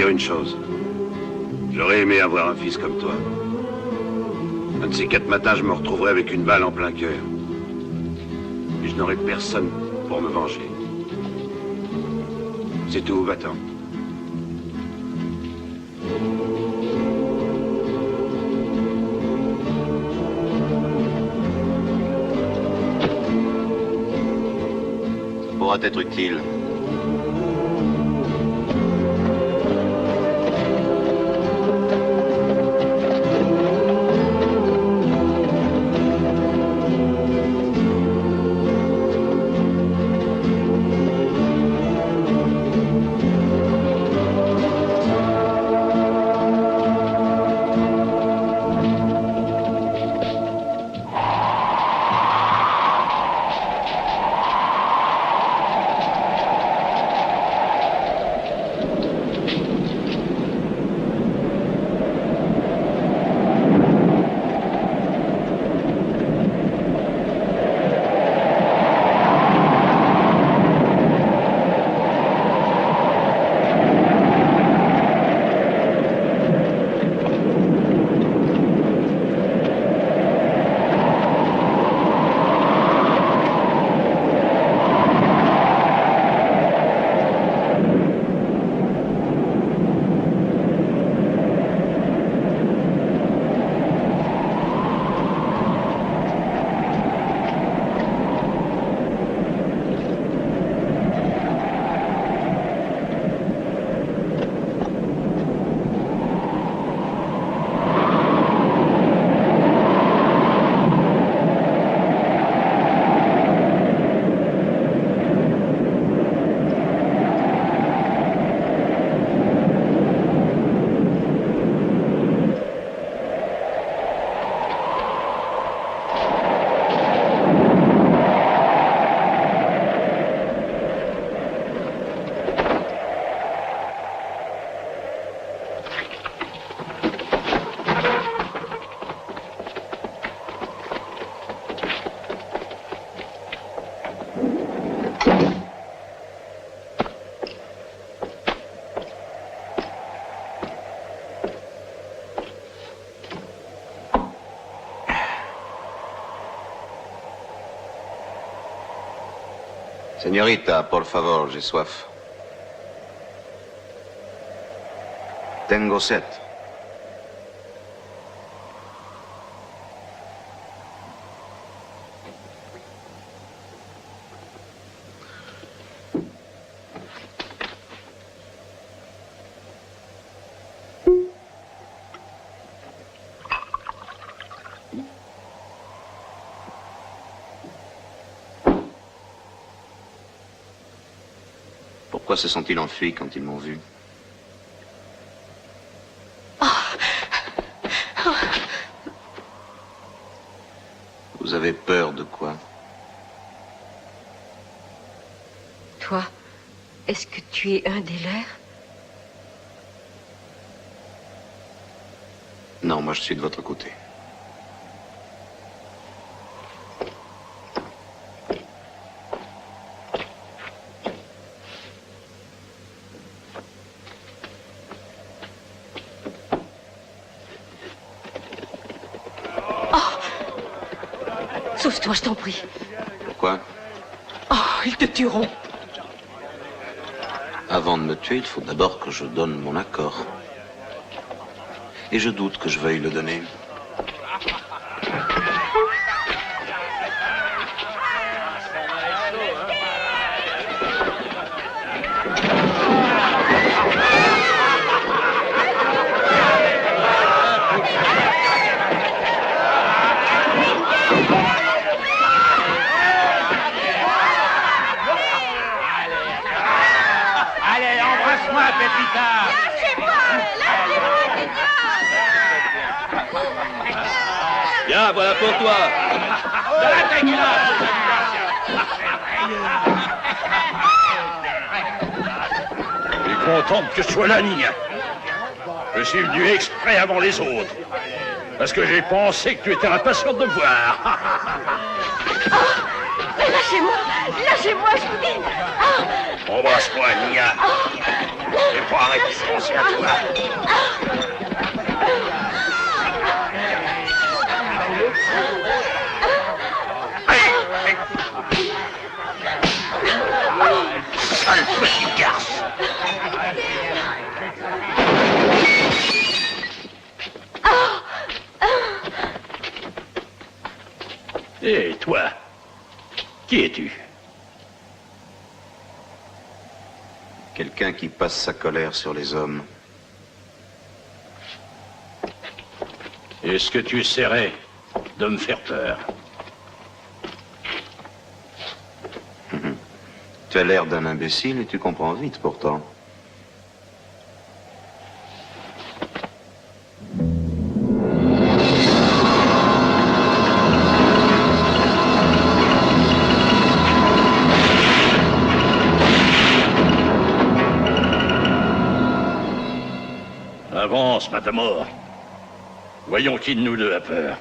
dire une chose. J'aurais aimé avoir un fils comme toi. Un de ces 4 matins, je me retrouverai avec une balle en plein cœur. Et je n'aurai personne pour me venger. C'est tout, va-t'en. Ça pourra être utile. Señorita, por favor, j'ai soif. Tengo sed. Pourquoi se sont-ils enfuis quand ils m'ont vu? Vous avez peur de quoi? Toi, est-ce que tu es un des leurs? Non, moi je suis de votre côté. Sauve-toi, je t'en prie. Pourquoi? Oh, ils te tueront. Avant de me tuer, il faut d'abord que je donne mon accord. Et je doute que je veuille le donner. Viens, voilà pour toi. Je suis contente que je sois là, Nina. Je suis venu exprès avant les autres. Parce que j'ai pensé que tu étais impatiente de me voir. Lâchez-moi. Lâchez-moi, je vous dis. Ah. Embrasse-moi, Nia. J'ai pas arrêté de penser à toi. Sale petit garce. Et toi, qui es-tu? Quelqu'un qui passe sa colère sur les hommes. Est-ce que tu essaierais de me faire peur? Tu as l'air d'un imbécile et tu comprends vite pourtant. Avance, Matamor. Voyons qui de nous deux a peur.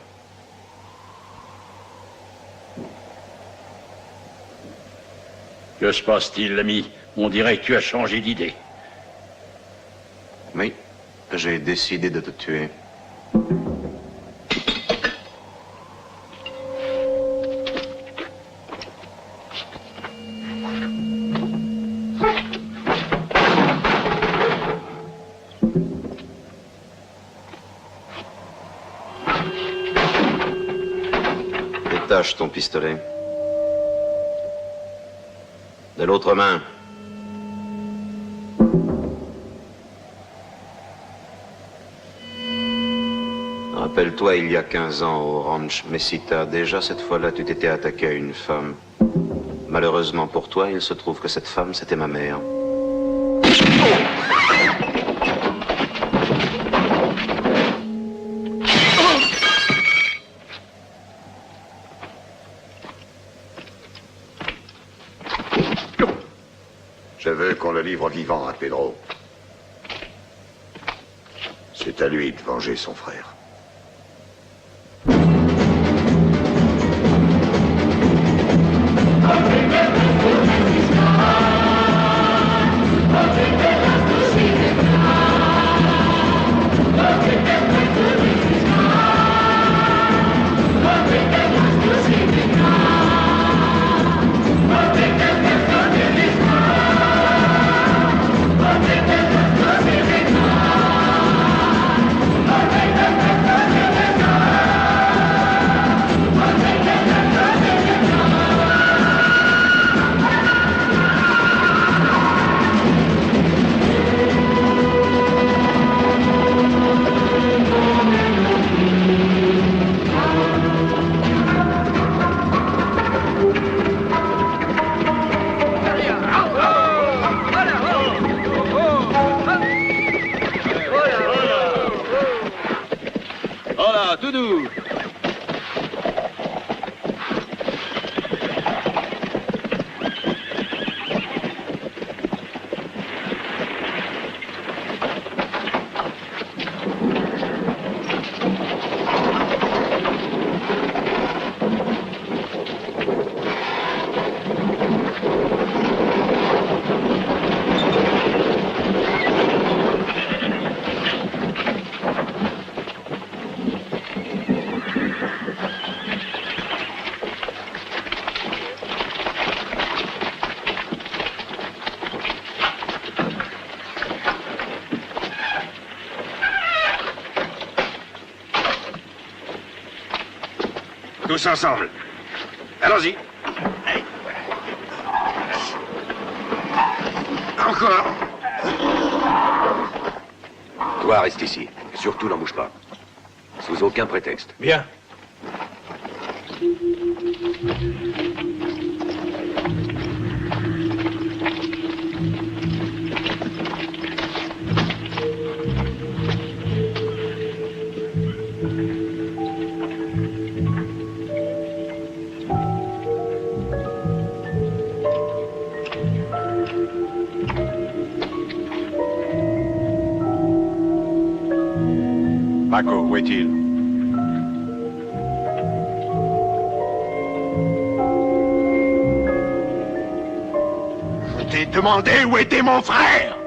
Que se passe-t-il, l'ami? On dirait que tu as changé d'idée. Oui, j'ai décidé de te tuer. Détache ton pistolet. De l'autre main. Rappelle-toi, il y a 15 ans, au ranch Mesita, déjà cette fois-là, tu t'étais attaqué à une femme. Malheureusement pour toi, il se trouve que cette femme, c'était ma mère. Je veux qu'on le livre vivant à Pedro. C'est à lui de venger son frère. Tous ensemble. Allons-y. Encore. Toi, reste ici. Surtout, n'en bouge pas. Sous aucun prétexte. Bien. Paco, où est-il? demandé où était mon frère.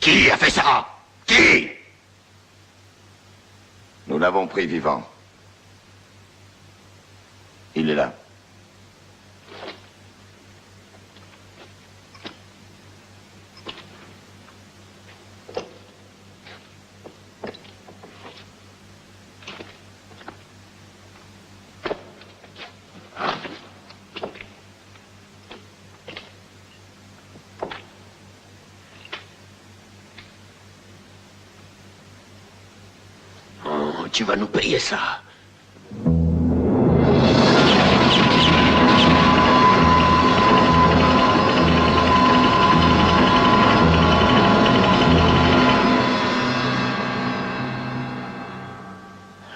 Qui a fait ça? Qui? Nous l'avons pris vivant. Il est là. Tu vas nous payer ça.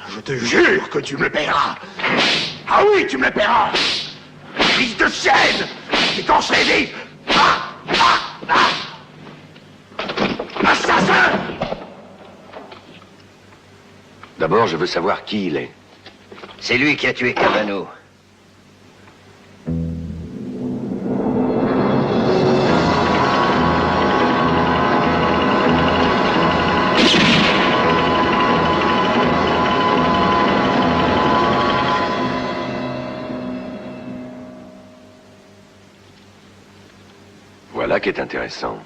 Je te jure que tu me le paieras. Ah oui, tu me le paieras. Fils de chienne. Et quand je serai vite... Assassin! D'abord, je veux savoir qui il est. C'est lui qui a tué Cavano. Voilà qui est intéressant.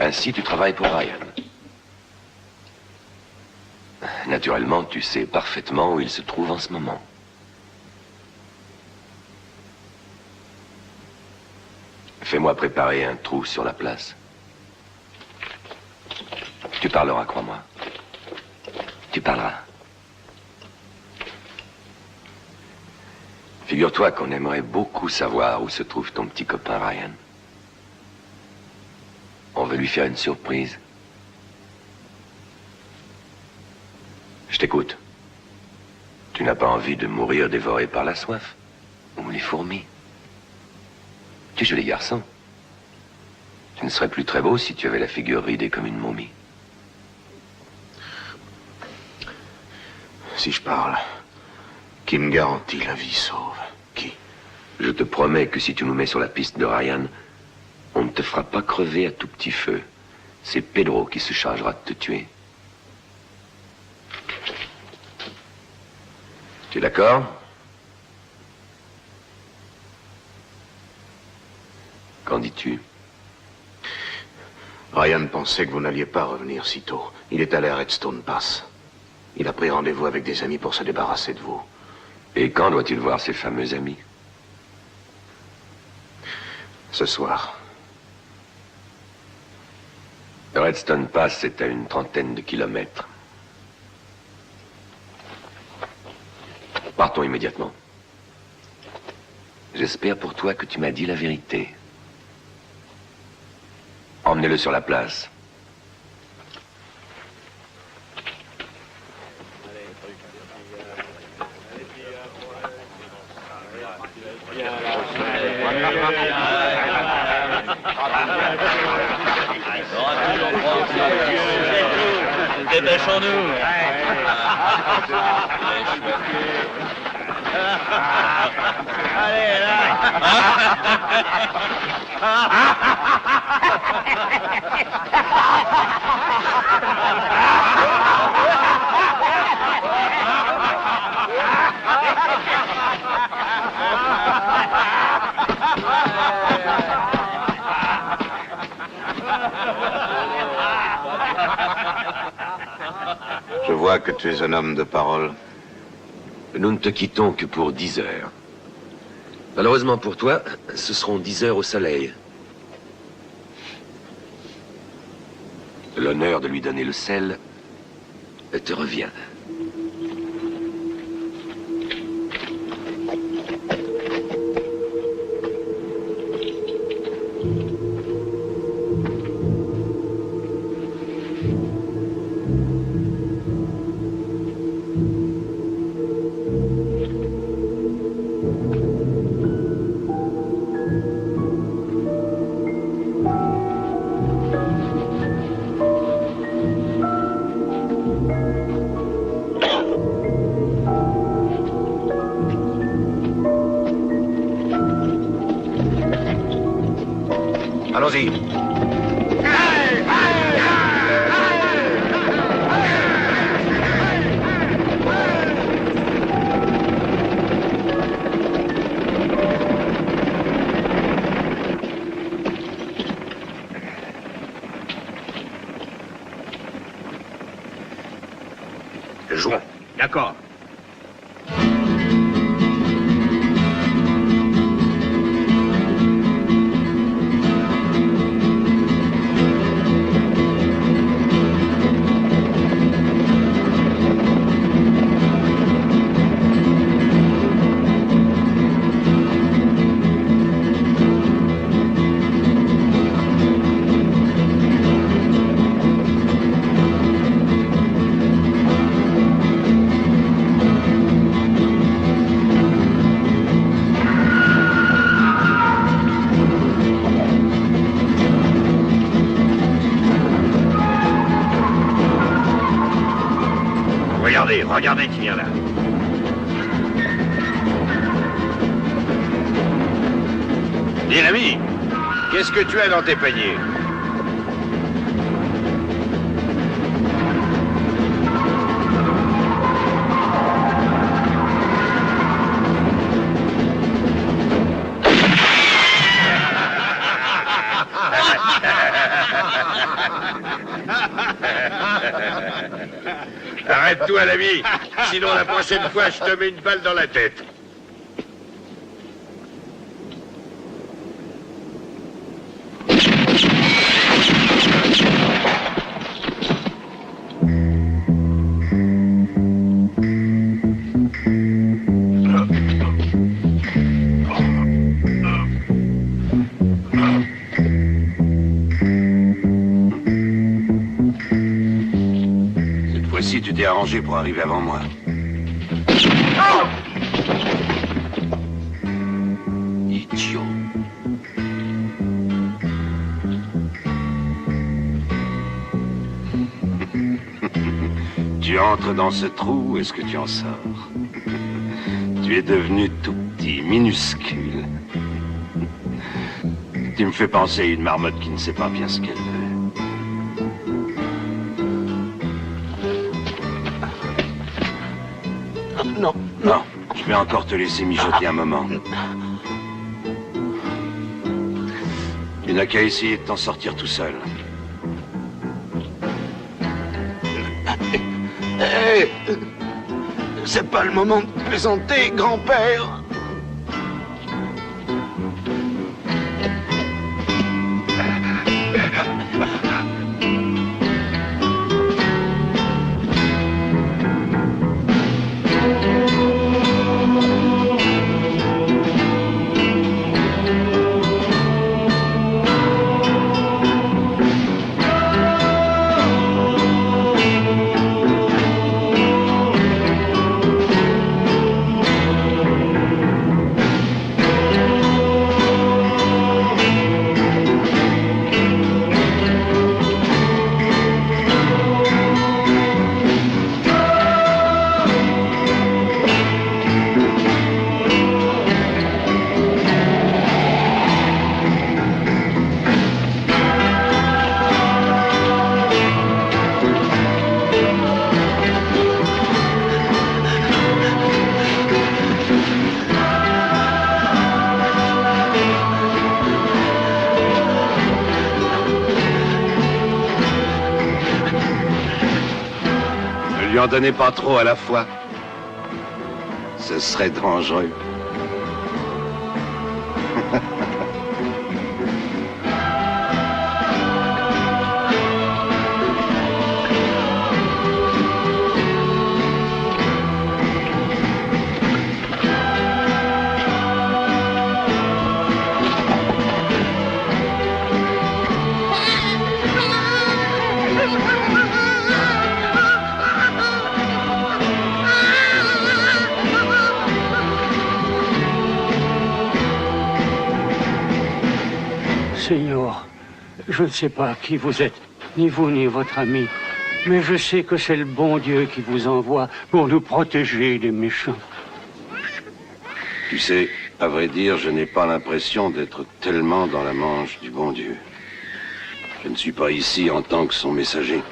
Ainsi, tu travailles pour Ryan. Naturellement, tu sais parfaitement où il se trouve en ce moment. Fais-moi préparer un trou sur la place. Tu parleras, crois-moi. Tu parleras. Figure-toi qu'on aimerait beaucoup savoir où se trouve ton petit copain Ryan. On veut lui faire une surprise. Je t'écoute. Tu n'as pas envie de mourir dévoré par la soif ou les fourmis. Tu es joli garçon. Tu ne serais plus très beau si tu avais la figure ridée comme une momie. Si je parle, qui me garantit la vie sauve? Qui? Je te promets que si tu nous mets sur la piste de Ryan, on ne te fera pas crever à tout petit feu. C'est Pedro qui se chargera de te tuer. Tu es d'accord? Qu'en dis-tu? Ryan pensait que vous n'alliez pas revenir si tôt. Il est allé à Redstone Pass. Il a pris rendez-vous avec des amis pour se débarrasser de vous. Et quand doit-il voir ses fameux amis? Ce soir. Redstone Pass est à une trentaine de kilomètres. Partons immédiatement. J'espère pour toi que tu m'as dit la vérité. Emmenez-le sur la place. Dépêchons-nous. Allez, là. Je vois que tu es un homme de parole. Nous ne te quittons que pour 10 heures. Malheureusement pour toi, ce seront 10 heures au soleil. L'honneur de lui donner le sel te revient. Allons-y. Jouons. D'accord. Regardez qui vient là. Dis l'ami, qu'est-ce que tu as dans tes paniers? Arrête-toi, l'ami. Sinon, la prochaine fois, je te mets une balle dans la tête. Si tu t'es arrangé pour arriver avant moi. Idiot. Tu entres dans ce trou, est-ce que tu en sors? Tu es devenu tout petit, minuscule. Tu me fais penser à une marmotte qui ne sait pas bien ce qu'elle veut. Non. Non, je vais encore te laisser mijoter un moment. Tu n'as qu'à essayer de t'en sortir tout seul. Hé, c'est pas le moment de plaisanter, grand-père. lui en donnez pas trop à la fois. Ce serait dangereux. Seigneur, je ne sais pas qui vous êtes, ni vous ni votre ami, mais je sais que c'est le bon Dieu qui vous envoie pour nous protéger des méchants. Tu sais, à vrai dire, je n'ai pas l'impression d'être tellement dans la manche du bon Dieu. Je ne suis pas ici en tant que son messager,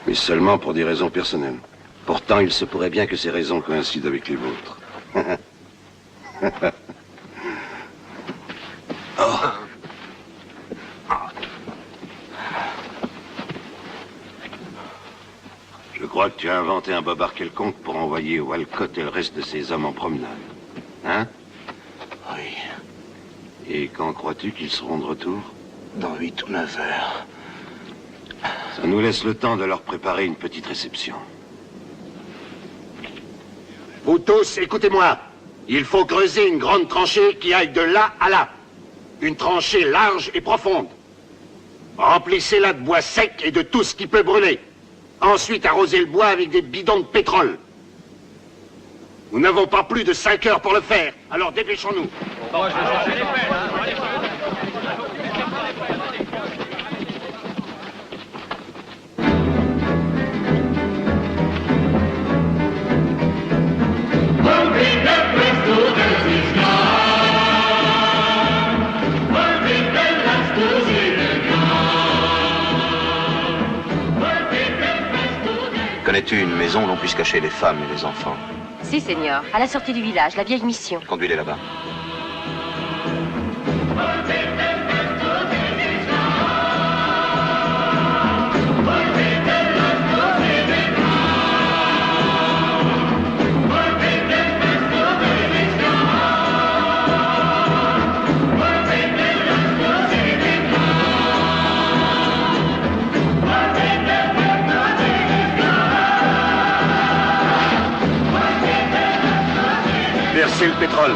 mais seulement pour des raisons personnelles. Pourtant, il se pourrait bien que ces raisons coïncident avec les vôtres. Oh. Je crois que tu as inventé un bobard quelconque pour envoyer Walcott et le reste de ses hommes en promenade. Hein? Oui. Et quand crois-tu qu'ils seront de retour? Dans 8 ou 9 heures. Ça nous laisse le temps de leur préparer une petite réception. Vous tous, écoutez-moi. Il faut creuser une grande tranchée qui aille de là à là. Une tranchée large et profonde. Remplissez-la de bois sec et de tout ce qui peut brûler. Ensuite, arrosez le bois avec des bidons de pétrole. Nous n'avons pas plus de 5 heures pour le faire, alors dépêchons-nous. Connais-tu une maison où l'on puisse cacher les femmes et les enfants? Si, Seigneur. À la sortie du village, la vieille mission. Conduis-les là-bas. Versez le pétrole.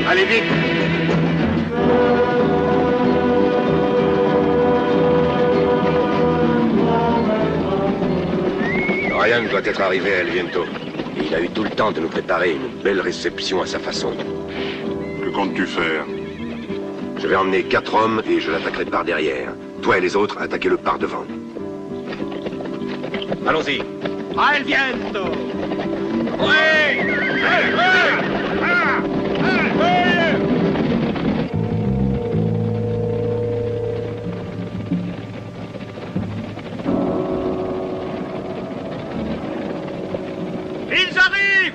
Allez vite. Ryan doit être arrivé à El Viento. Et il a eu tout le temps de nous préparer une belle réception à sa façon. Que comptes-tu faire? Je vais emmener 4 hommes et je l'attaquerai par derrière. Toi et les autres, attaquez-le par devant. Allons-y. A El Viento! Oui! Ils arrivent!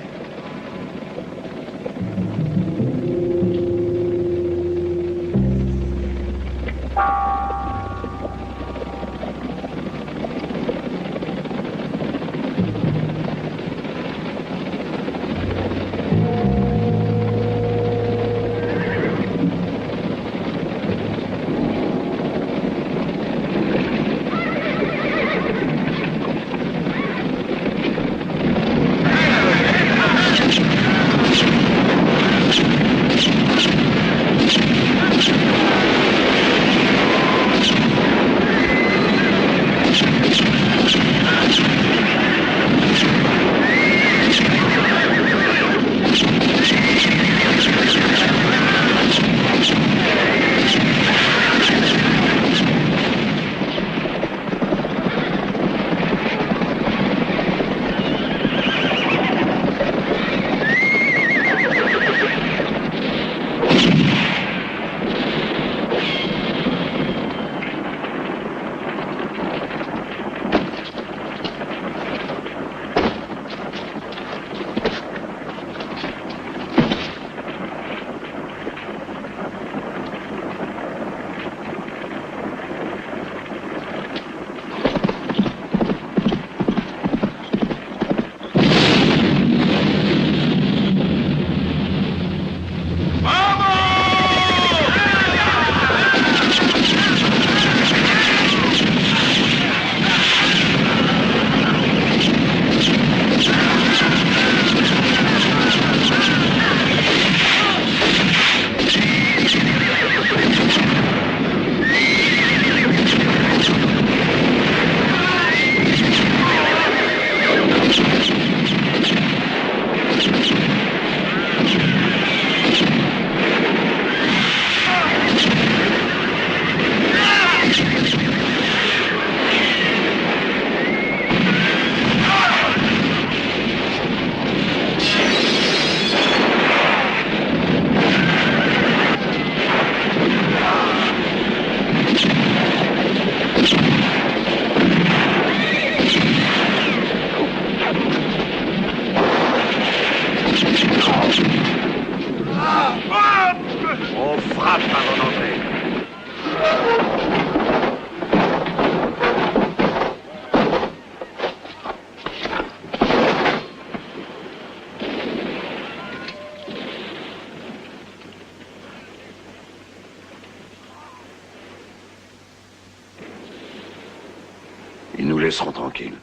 laisserons tranquille.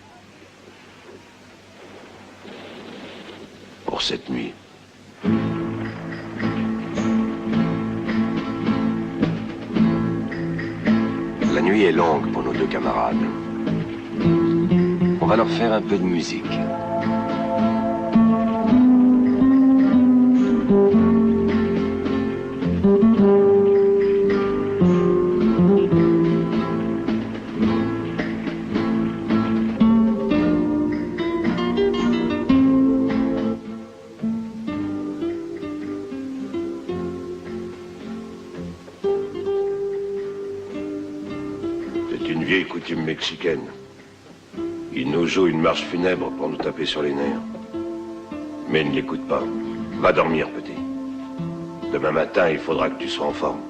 Pour cette nuit. La nuit est longue pour nos deux camarades. On va leur faire un peu de musique. Coutume mexicaine. Il nous joue une marche funèbre pour nous taper sur les nerfs. Mais ne l'écoute pas. Va dormir, petit. Demain matin, il faudra que tu sois en forme.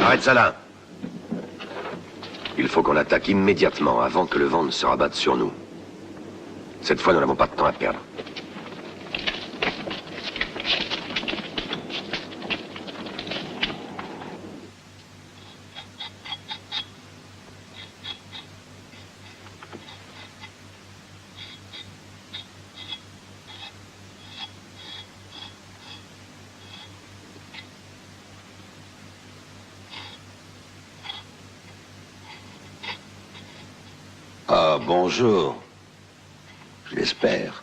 Arrête ça là. Il faut qu'on attaque immédiatement avant que le vent ne se rabatte sur nous. Cette fois, nous n'avons pas de temps à perdre. Ah, bonjour. Je l'espère.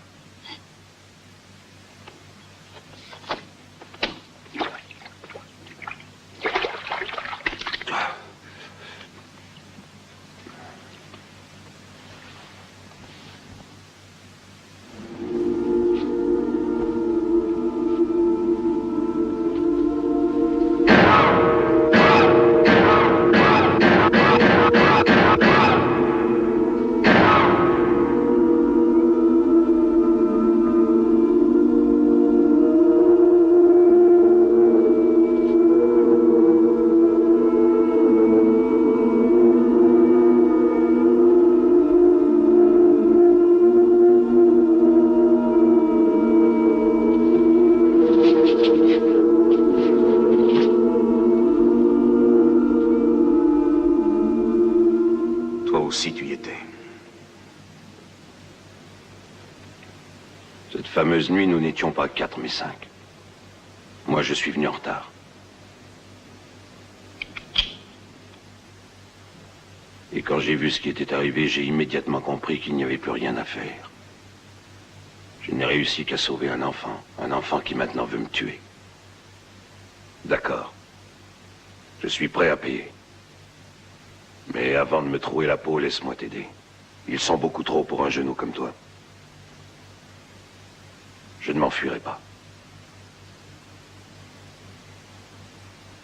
Aussi tu y étais. Cette fameuse nuit, nous n'étions pas 4, mais 5. Moi, je suis venu en retard. Et quand j'ai vu ce qui était arrivé, j'ai immédiatement compris qu'il n'y avait plus rien à faire. Je n'ai réussi qu'à sauver un enfant qui maintenant veut me tuer. D'accord. Je suis prêt à payer. Mais avant de me trouer la peau, laisse-moi t'aider. Ils sont beaucoup trop pour un genou comme toi. Je ne m'enfuirai pas.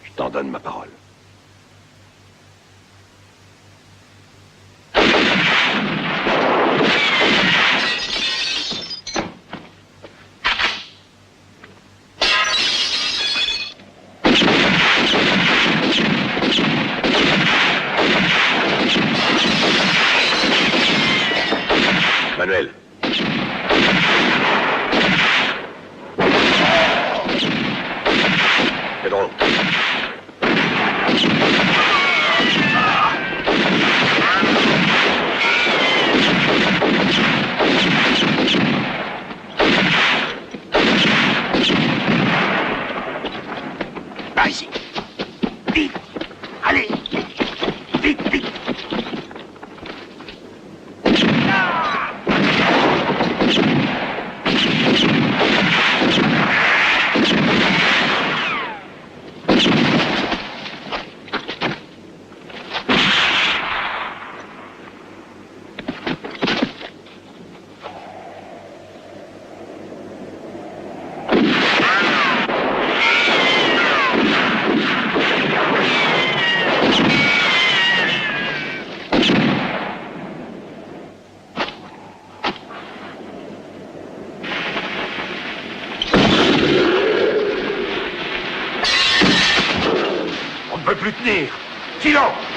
Je t'en donne ma parole. Manuel. Pedro. Par ici. Vite. Allez. Vite, vite. peux plus tenir. Silence!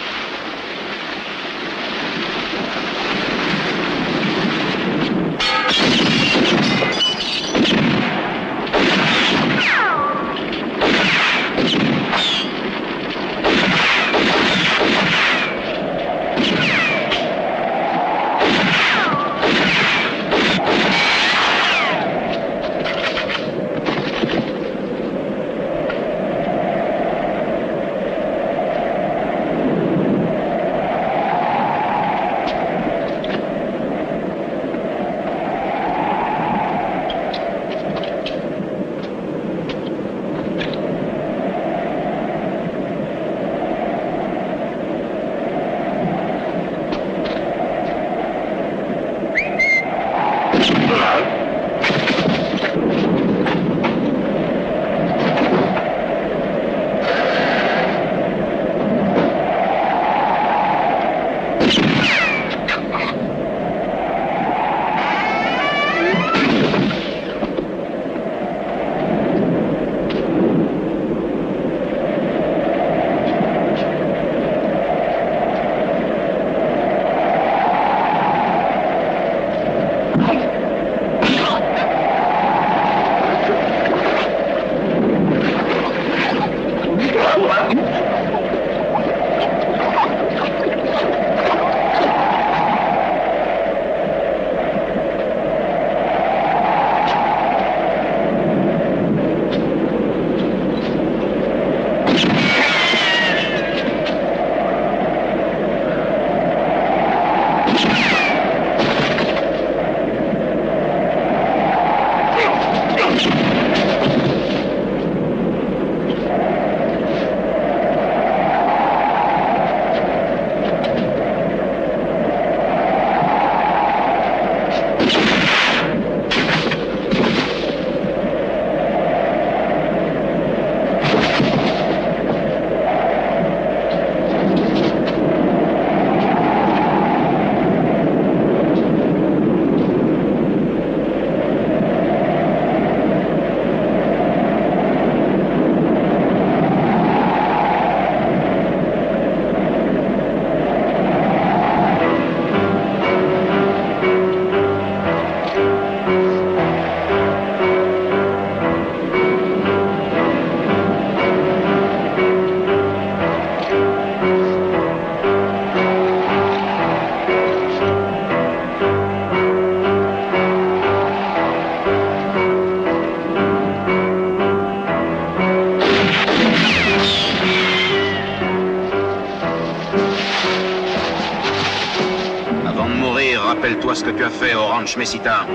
Rappelle-toi ce que tu as fait au ranch Mesita.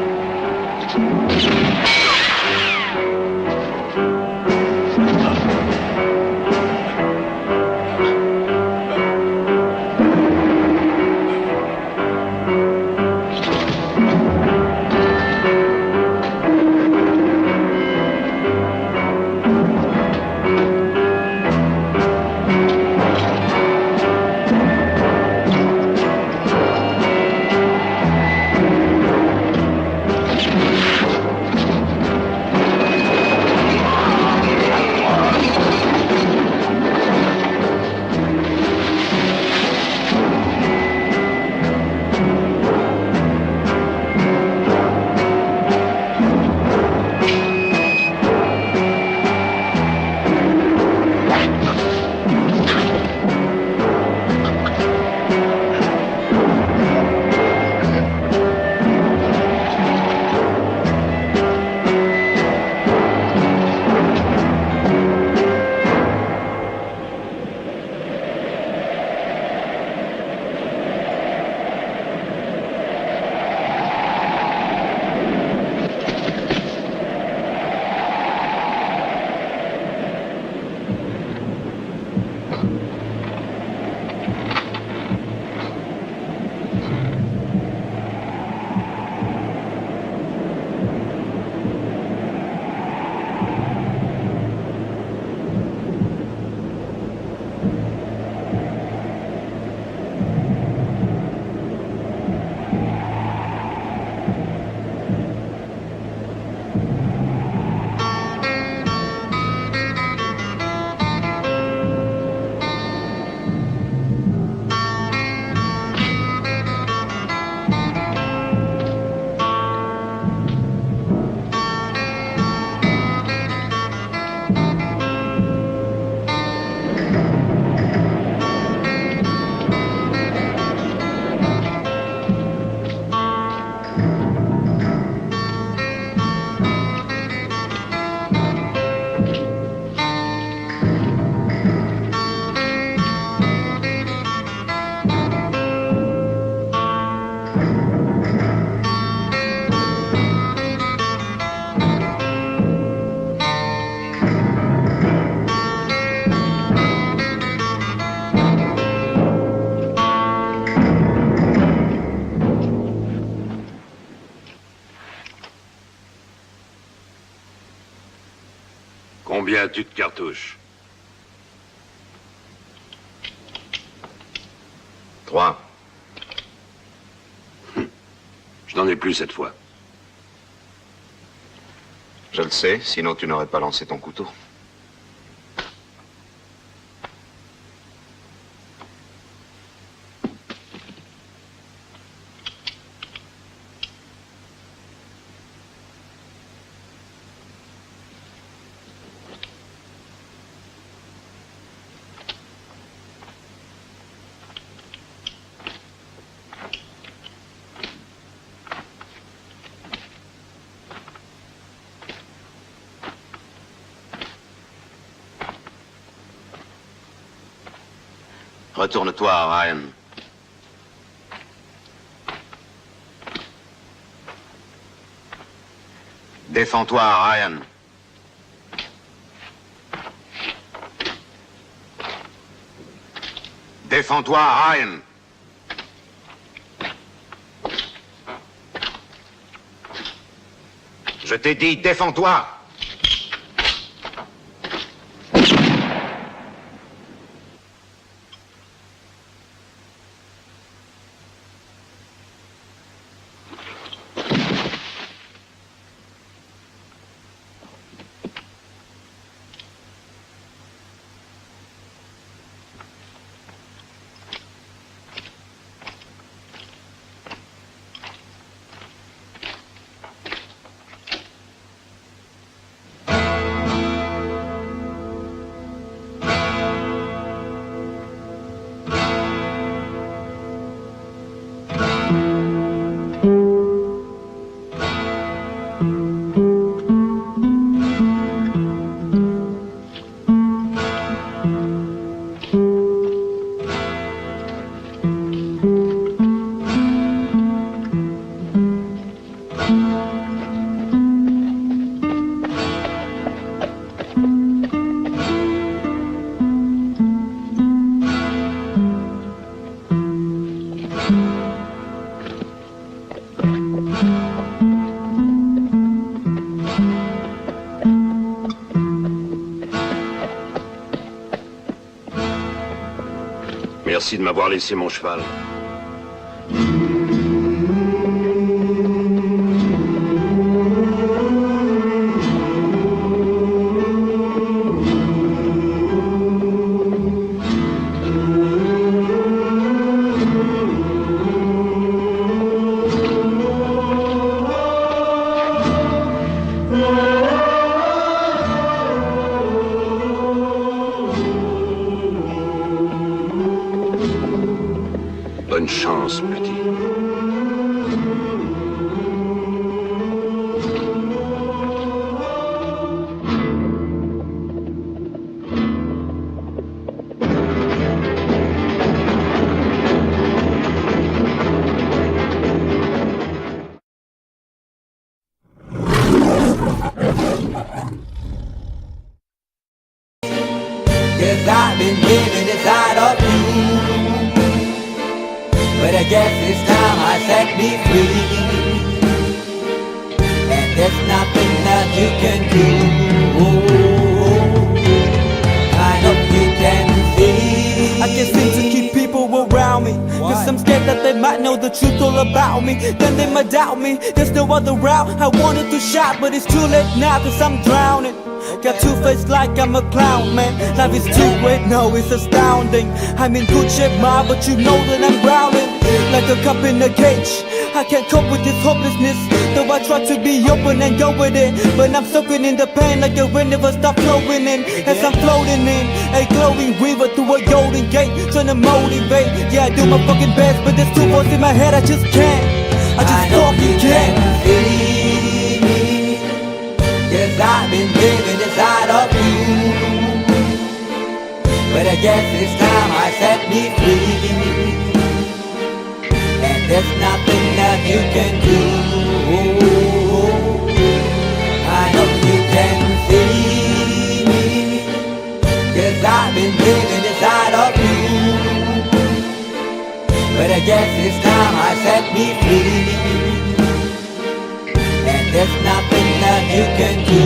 Combien as-tu de cartouches? 3. Je n'en ai plus cette fois. Je le sais, sinon tu n'aurais pas lancé ton couteau. Retourne-toi, Ryan. Défends-toi, Ryan. Défends-toi, Ryan. Je t'ai dit, défends-toi. Merci de m'avoir laissé mon cheval. Bonne chance, petit. Cause I've been living inside of you, but I guess this time I set me free, and there's nothing that you can do. I know you can see. I can't seem to keep people around me, cause I'm scared that they might know the truth all about me. Then they might doubt me, there's no other route. I wanted to shout, but it's too late now cause I'm drowning. Got two-faced like I'm a clown, man. Life is too great, no, it's astounding. I'm in good shape, ma, but you know that I'm drowning like a cup in a cage. I can't cope with this hopelessness, though I try to be open and go with it, but I'm soaking in the pain like the wind never stop flowing in. As I'm floating in a glowing river through a golden gate, trying to motivate. Yeah, I do my fucking best, but there's two voices in my head, I just can't. I just fucking can't. Cause I've been living inside of you, but I guess this time I set me free, and there's nothing that you can do. I know you can see me, cause I've been living inside of you, but I guess this time I set me free, and there's nothing that you can do.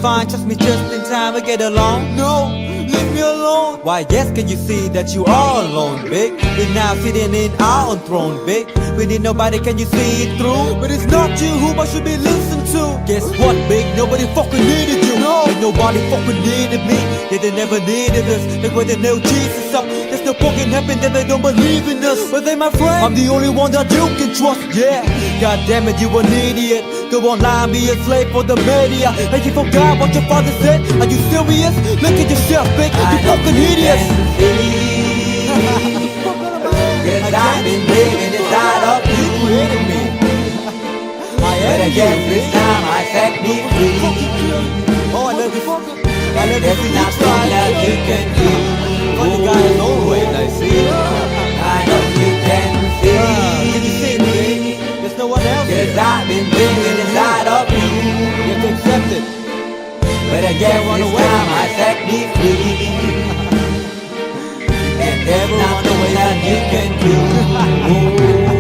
fine, trust me just in time to get along. No, leave me alone. Why yes, can you see that you are alone, big? We're now sitting in our own throne, big. We need nobody, can you see it through? But it's not you who I should be listening to. Guess what, big? Nobody fucking needed you. No, ain't nobody fucking needed me. Yeah, they never needed us. They were the nail Jesus up. There's no fucking happen that they don't believe in us. But they my friend, I'm the only one that you can trust. Yeah, god damn it, you an idiot. Go online, be a slave for the media. And you forgot what your father said. Are you serious? Look at yourself, big. You fucking idiots. Cause I've been living inside of you. But I guess this time I set me free. Oh, I love you. There's nothing that you can do. Funny guy is always I see. I know you can see. Can you see me? There's no one else. Cause I've been living inside of you. You have to accept it. But I guess this time I set me free. And there's nothing that you can do.